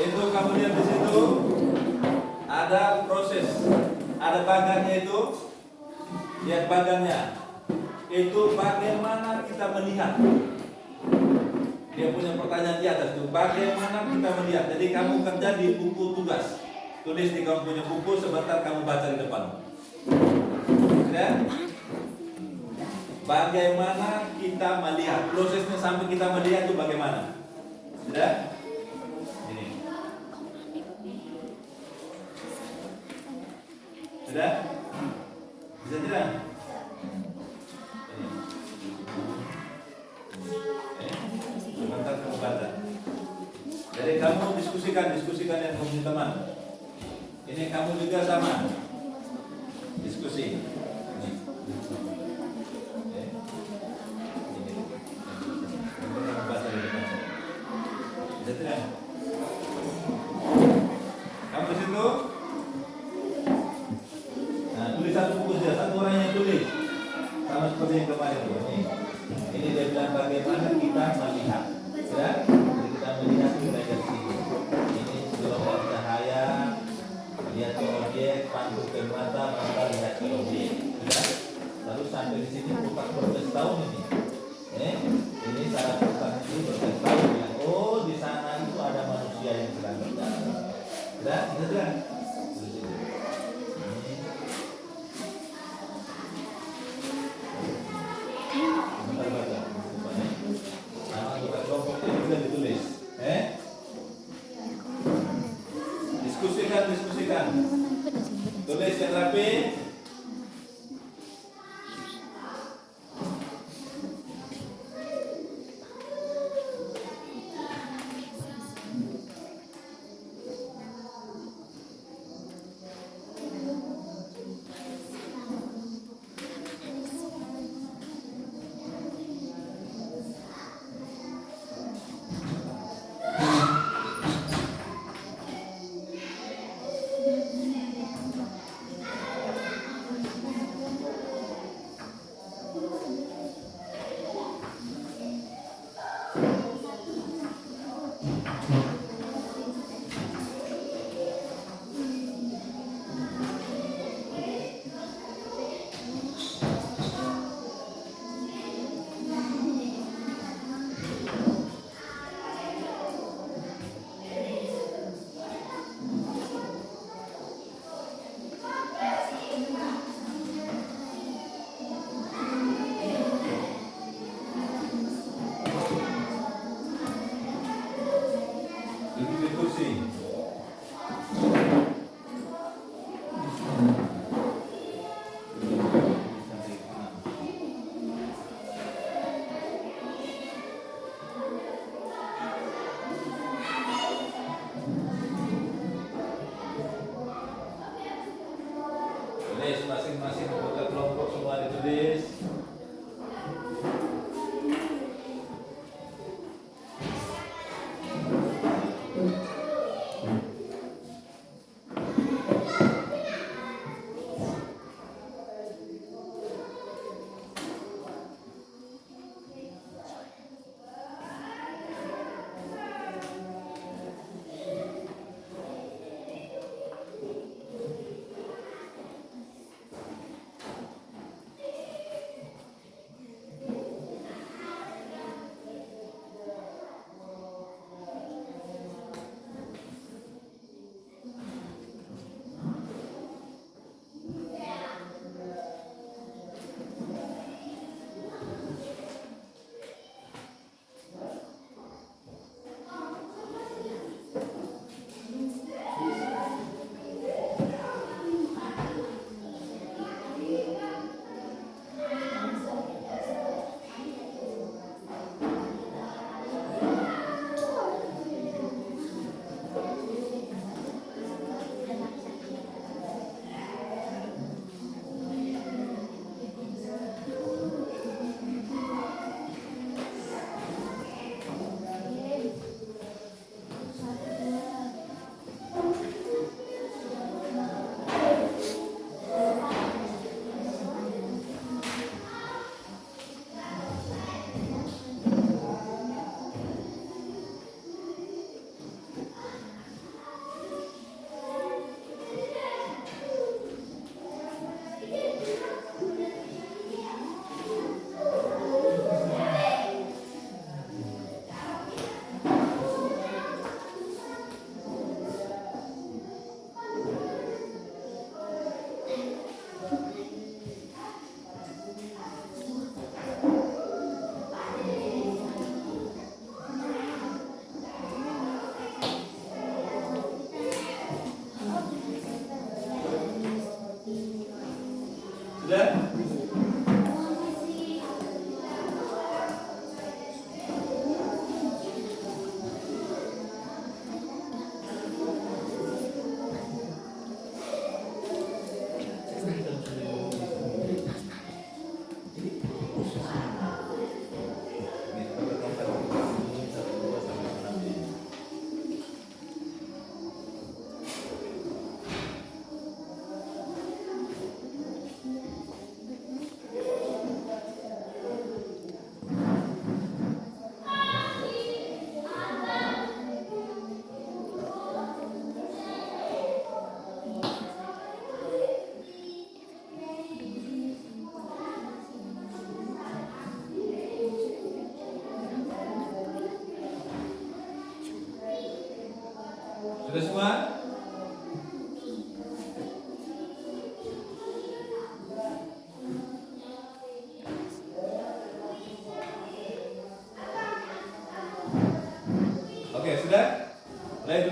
S1: Itu kamu lihat di situ ada proses, ada bagangnya itu. Lihat bagangnya. Itu bagaimana kita melihat. Dia punya pertanyaan di atas itu, bagaimana kita melihat. Jadi kamu kerja di buku tugas. Tulis di kamu punya buku, sebentar kamu baca di depan. Ya? Bagaimana kita melihat. Prosesnya sampai kita melihat itu bagaimana? Sudah? Ini. Sudah? Bisa tidak? Sebentar kamu baca. Jadi kamu diskusikan yang kamu punya teman. Ini kamu juga sama. Diskusi. Ini. Kamu baca di depan. Bisa tidak? Kamu di situ? Nah, tulis satu buku saja, satu orang yang tulis. Sama seperti yang kemarin tuh. Ini dia bilang bagaimana kita melihat. Ya? Jadi kita melihat itu dari sini. Ini gelombang cahaya, lihat ke objek, pantul ke mata lihat ke objek. Ya? Lalu sampai di sini bukan proses tahun ini. Ini cara bukan itu proses tahun. Ya? Oh, di sana itu ada manusia yang sedang berjalan. Ya? Bisa ditulis. Diskusikan. Tulis yang rapi.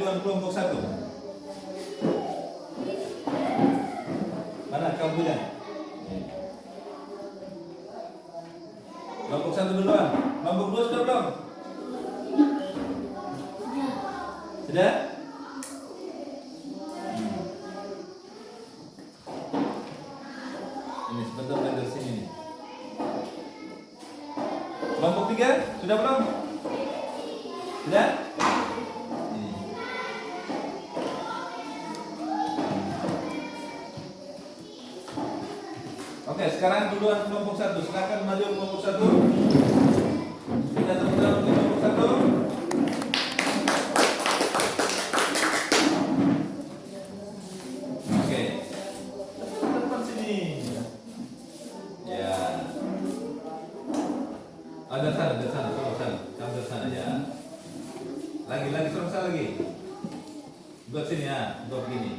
S1: duluan kelompok 1? Mana kamu punya? Kelompok 1 duluan. Kelompok 2 sudah belum? Sudah? Ini sebentar dari sini nih. Kelompok 3 sudah belum? Sudah? Ini. Oke, sekarang duluan kelompok 1. Silakan maju kelompok 1. Kita tepuk tangan untuk kelompok 1. Oke. Depan sini. Ya. Ada sana, suruh sana. Kamu dari sana ya. Lagi, suruh sana lagi. Buat sini ya, buat begini.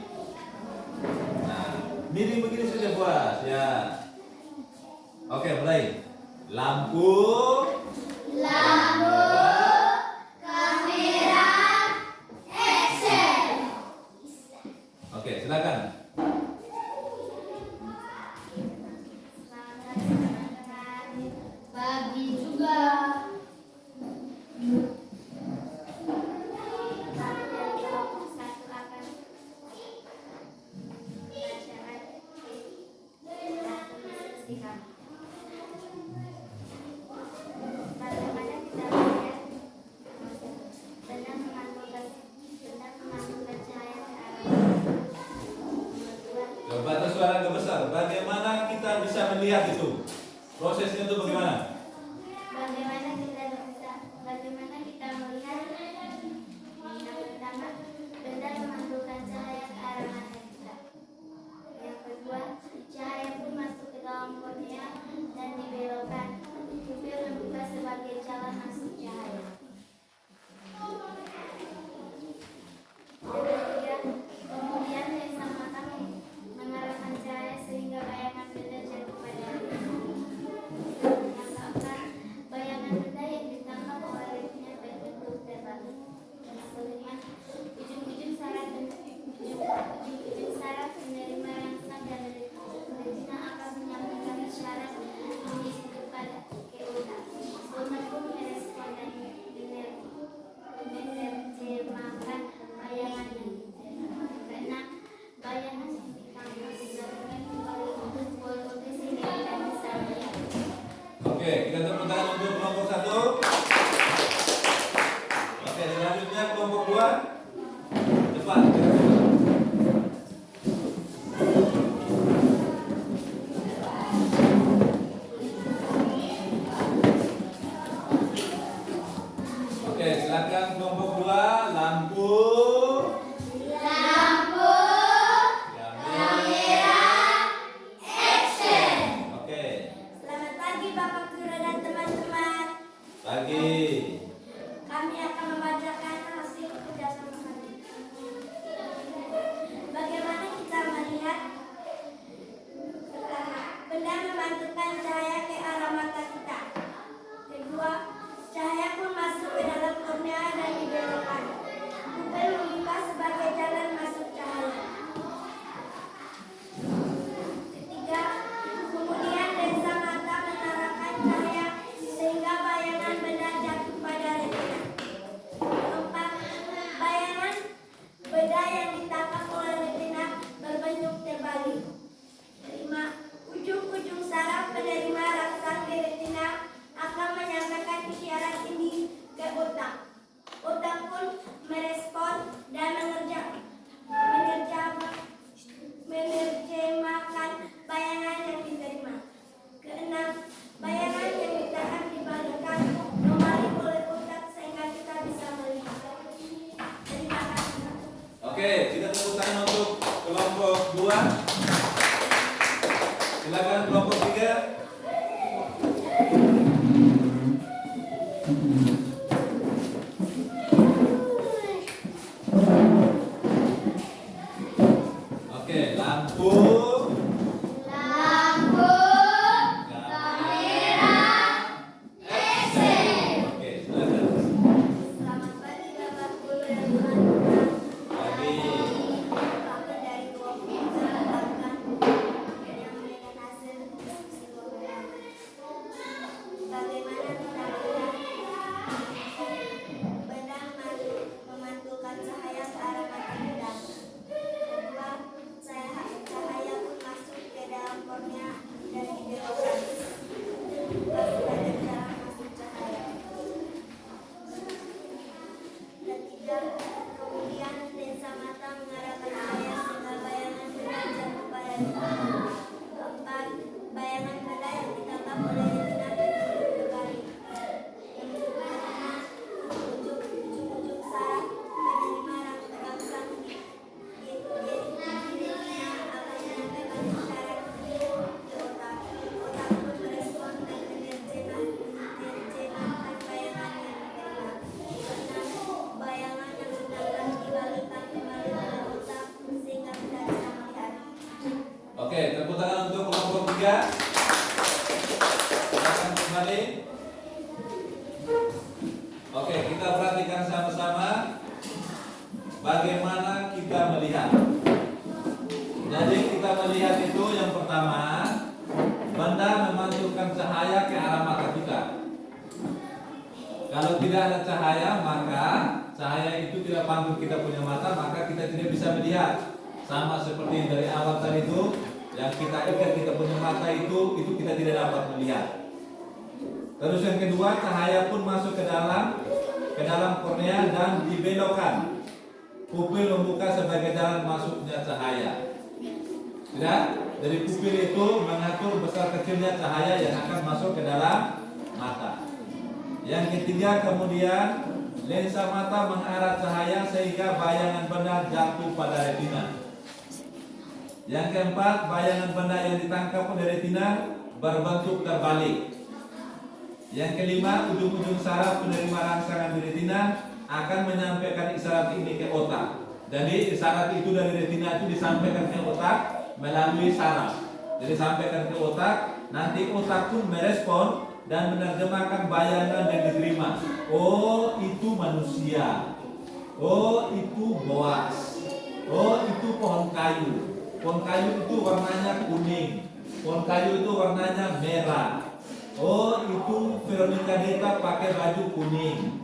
S1: Nah, miring begini saja puas ya. Oke, mulai. Lampu,
S2: kamera, action.
S1: oke, silakan.
S2: Selamat pagi juga. Kami dari kelompok 1 akan belajar instruksi kami. Bagaimana kita melihat benda memantulkan cahaya ke arah
S1: Coba atas suara agak besar. Bagaimana kita bisa melihat itu? Prosesnya itu bagaimana?
S2: bagaimana kita melihat yang pertama benda memantulkan cahaya ke arah mata kita. Yang kedua, cahaya pun masuk ke dalam kornea dan dibelokkan. Pupil membuka sebagai jalan masuk cahaya. Yang ketiga, kemudian lensa mata mengarahkan cahaya sehingga bayangan benda jatuh pada retina. Yang keempat, bayangan benda yang ditangkap oleh retina berbentuk terbalik. Selanjutnya, ujung-ujung saraf menerima rangsang dan retina akan menyampaikan isyarat ini kepada ke otak. Otak pun merespon dan menerjemahkan bayangan yang keenam, bayangan yang ditangkap digabungkan kembali oleh otak sehingga kita bisa melihat.
S1: Oke, kita tepuk tangan untuk kelompok 1. Oke, selanjutnya kelompok 2. Cepat. Oke, silakan kelompok 2. Lampu, kamera,
S2: Action.
S1: oke.
S2: Selamat pagi Bapak Guru dan teman-teman.
S1: Pagi.
S2: Kami akan membacakan hasil kerjasama kami. Bagaimana kita melihat benda memantulkan cahaya ke arah mata kita. Kedua, cahaya pun masuk ke dalam kornea dan dibelokkan. Pupil membuka sebagai jalan masuk cahaya. Ketiga, kemudian lensa mata mengarahkan cahaya sehingga bayangan benda jatuh pada retina. Keempat, bayangan benda yang ditangkap oleh retina berbentuk terbalik. Kelima, ujung-ujung saraf penerima rangsang di retina akan menyampaikan isyarat ini ke otak. Otak pun merespon dan menerjemahkan bayangan yang diterima. Keenam, bayangan yang ditangkap dibalikkan kembali oleh otak sehingga kita bisa melihat. Terima kasih.
S1: Oke, kita tepuk tangan untuk kelompok 2. Silakan kelompok 3. Oke, lampu, kamera, action. Oke, silakan.
S2: Selamat pagi Bapak Guru dan teman-teman.
S1: kembali. Oke, kita perhatikan sama-sama bagaimana kita melihat. Jadi kita melihat itu yang pertama, benda memantulkan cahaya ke arah mata kita. Kalau tidak ada cahaya, maka cahaya itu tidak pantul kita punya mata, maka kita tidak bisa melihat. Sama seperti yang dari awal tadi itu, yang kita ikat kita punya mata itu kita tidak dapat melihat. Terus yang kedua, cahaya pun masuk ke dalam kornea dan dibelokkan. Pupil membuka sebagai jalan masuknya cahaya. Tidak? Dari pupil itu mengatur besar kecilnya cahaya yang akan masuk ke dalam mata. Yang ketiga, kemudian lensa mata mengarah cahaya sehingga bayangan benda jatuh pada retina. Yang keempat, bayangan benda yang ditangkap oleh retina berbentuk terbalik. Yang kelima, ujung-ujung saraf penerima rangsangan di retina akan menyampaikan isyarat ini ke otak. Jadi isyarat itu dari retina itu disampaikan ke otak melalui saraf. Jadi sampaikan ke otak, nanti otak pun merespon dan menerjemahkan bayangan yang diterima. Oh, itu manusia. Oh, itu boas. Oh, itu pohon kayu. Pohon kayu itu warnanya kuning. Pohon kayu itu warnanya merah. Oh, itu Veronica Dita pakai baju kuning.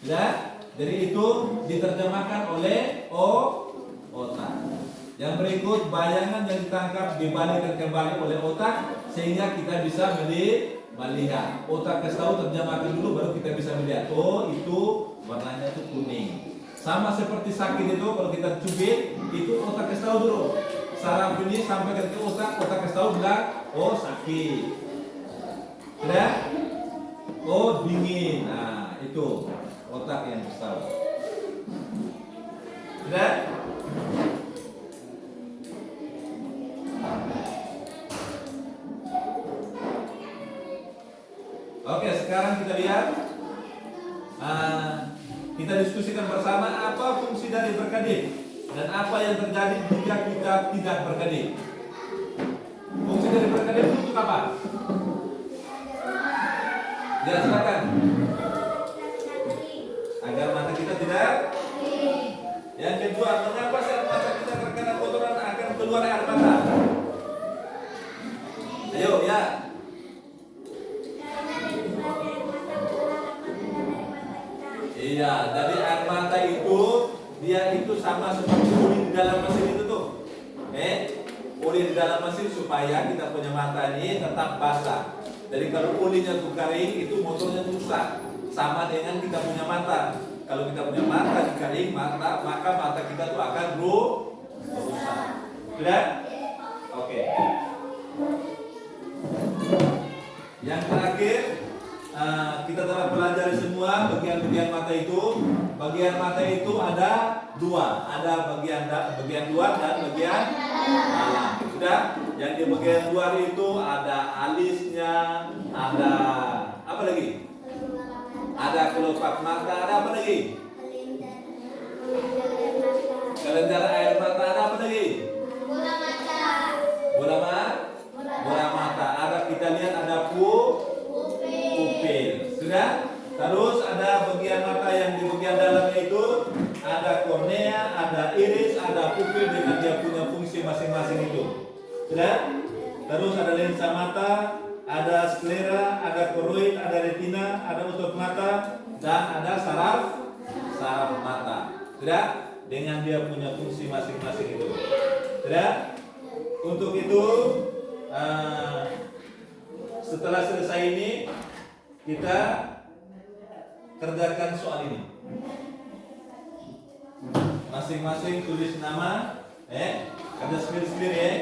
S1: Ya, jadi itu diterjemahkan oleh otak. Yang berikut, bayangan yang ditangkap dibalikkan kembali oleh otak sehingga kita bisa melihat. Otak kasih tahu, terjemahkan dulu baru kita bisa melihat. Oh, itu warnanya itu kuning. Sama seperti sakit itu, kalau kita cubit, itu otak kasih tahu dulu. Saraf ini sampaikan ke otak kasih tahu bilang, oh sakit. Sudah? Oh dingin. Nah, itu otak yang kasih tahu. Sudah? Oke, sekarang kita lihat, kita diskusikan bersama apa fungsi dari berkedip dan apa yang terjadi jika kita tidak berkedip. Fungsi dari berkedip itu untuk apa? Ya, silakan. Agar mata kita tidak. Yang kedua, mengapa saat mata kita terkena kotoran akan keluar air mata? Ayo, ya. Iya, jadi air mata itu dia itu sama seperti uli di dalam mesin itu tuh. Uli di dalam mesin supaya kita punya mata ini tetap basah. Jadi kalau ulinya tuh kering, itu motornya rusak. Sama dengan kita punya mata. Kalau kita punya mata di kering, maka mata kita tuh akan rusak. Sudah? Oke. Yang terakhir, kita telah pelajari semua bagian-bagian mata itu. Bagian mata itu ada dua, ada bagian luar dan bagian dalam. Sudah? Yang di bagian luar itu ada alisnya, ada apa lagi? Ada kelopak mata, ada apa lagi? Kelenjar air mata, ada apa lagi? Bola mata. Ada, kita lihat ada pupil. Sudah? Terus ada bagian mata yang di bagian dalamnya itu ada kornea, ada iris, ada pupil dengan dia punya fungsi masing-masing itu. Sudah? Terus ada lensa mata, ada sklera, ada koroid, ada retina, ada otot mata, dan ada saraf mata. Sudah? Dengan dia punya fungsi masing-masing itu. Sudah? Untuk itu, setelah selesai ini, kita kerjakan soal ini. Masing-masing tulis nama, kerja sendiri-sendiri ya.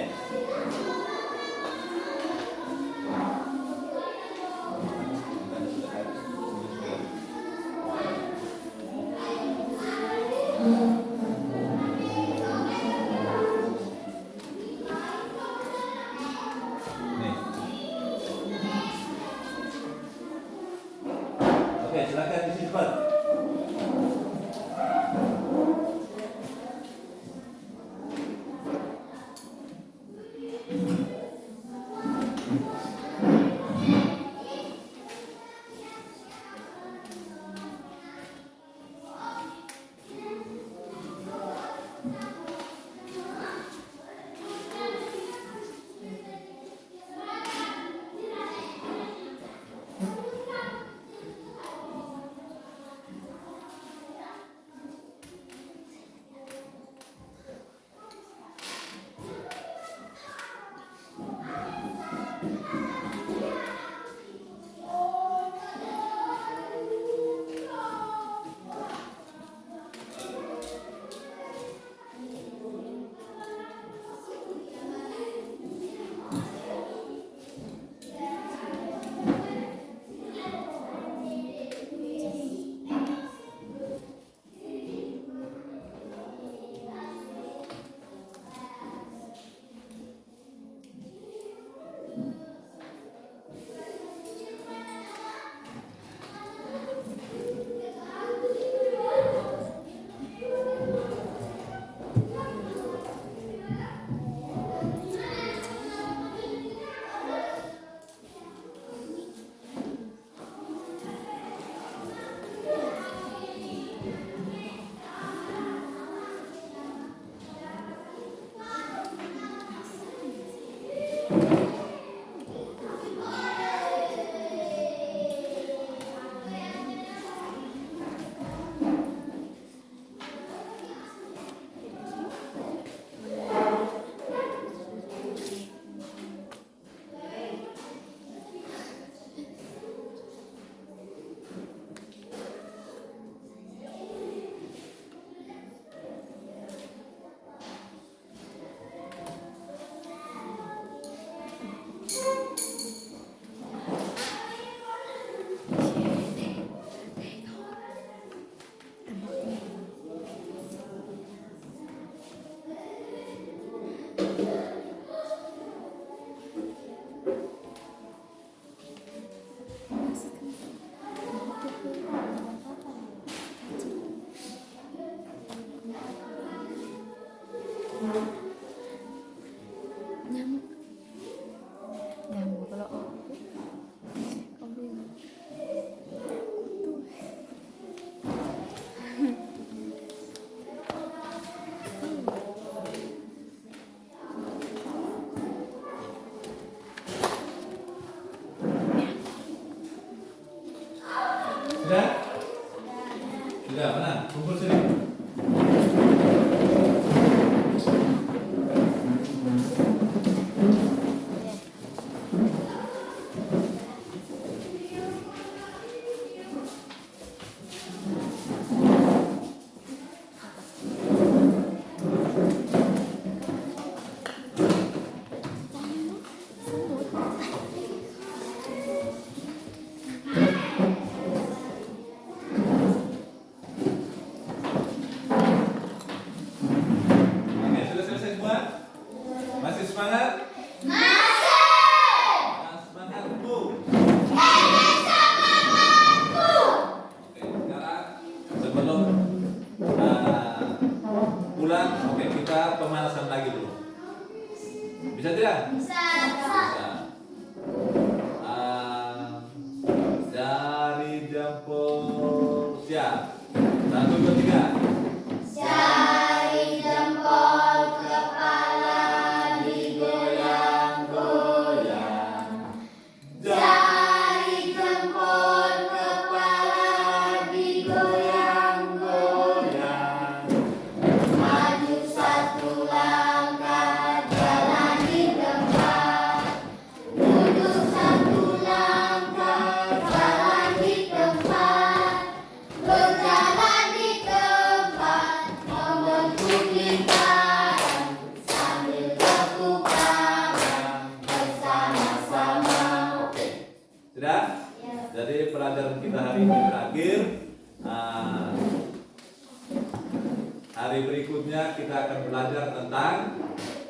S1: Oke, silakan isi cepat. 1, 2, 3.
S2: Jari jempol kepala digoyang-goyang. Jari jempol kepala digoyang-goyang. Maju satu langkah, jalan di tempat. Mundur satu langkah, jalan di tempat. Berjalan di tempat, membentuk lingkaran sambil tepuk tangan bersama-sama.
S1: Oke. Sudah? Jadi pelajaran kita hari ini berakhir. Hari berikutnya kita akan belajar tentang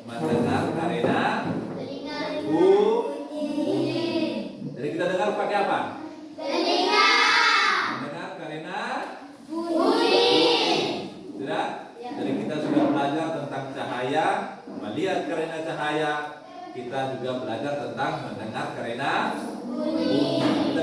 S1: mendengar karena bunyi. Jadi kita dengar pakai apa?
S2: Telinga
S1: Mendengar karena
S2: bunyi.
S1: sudah. Jadi kita sudah belajar tentang cahaya, melihat karena cahaya. Kita juga belajar tentang mendengar karena bunyi. Kita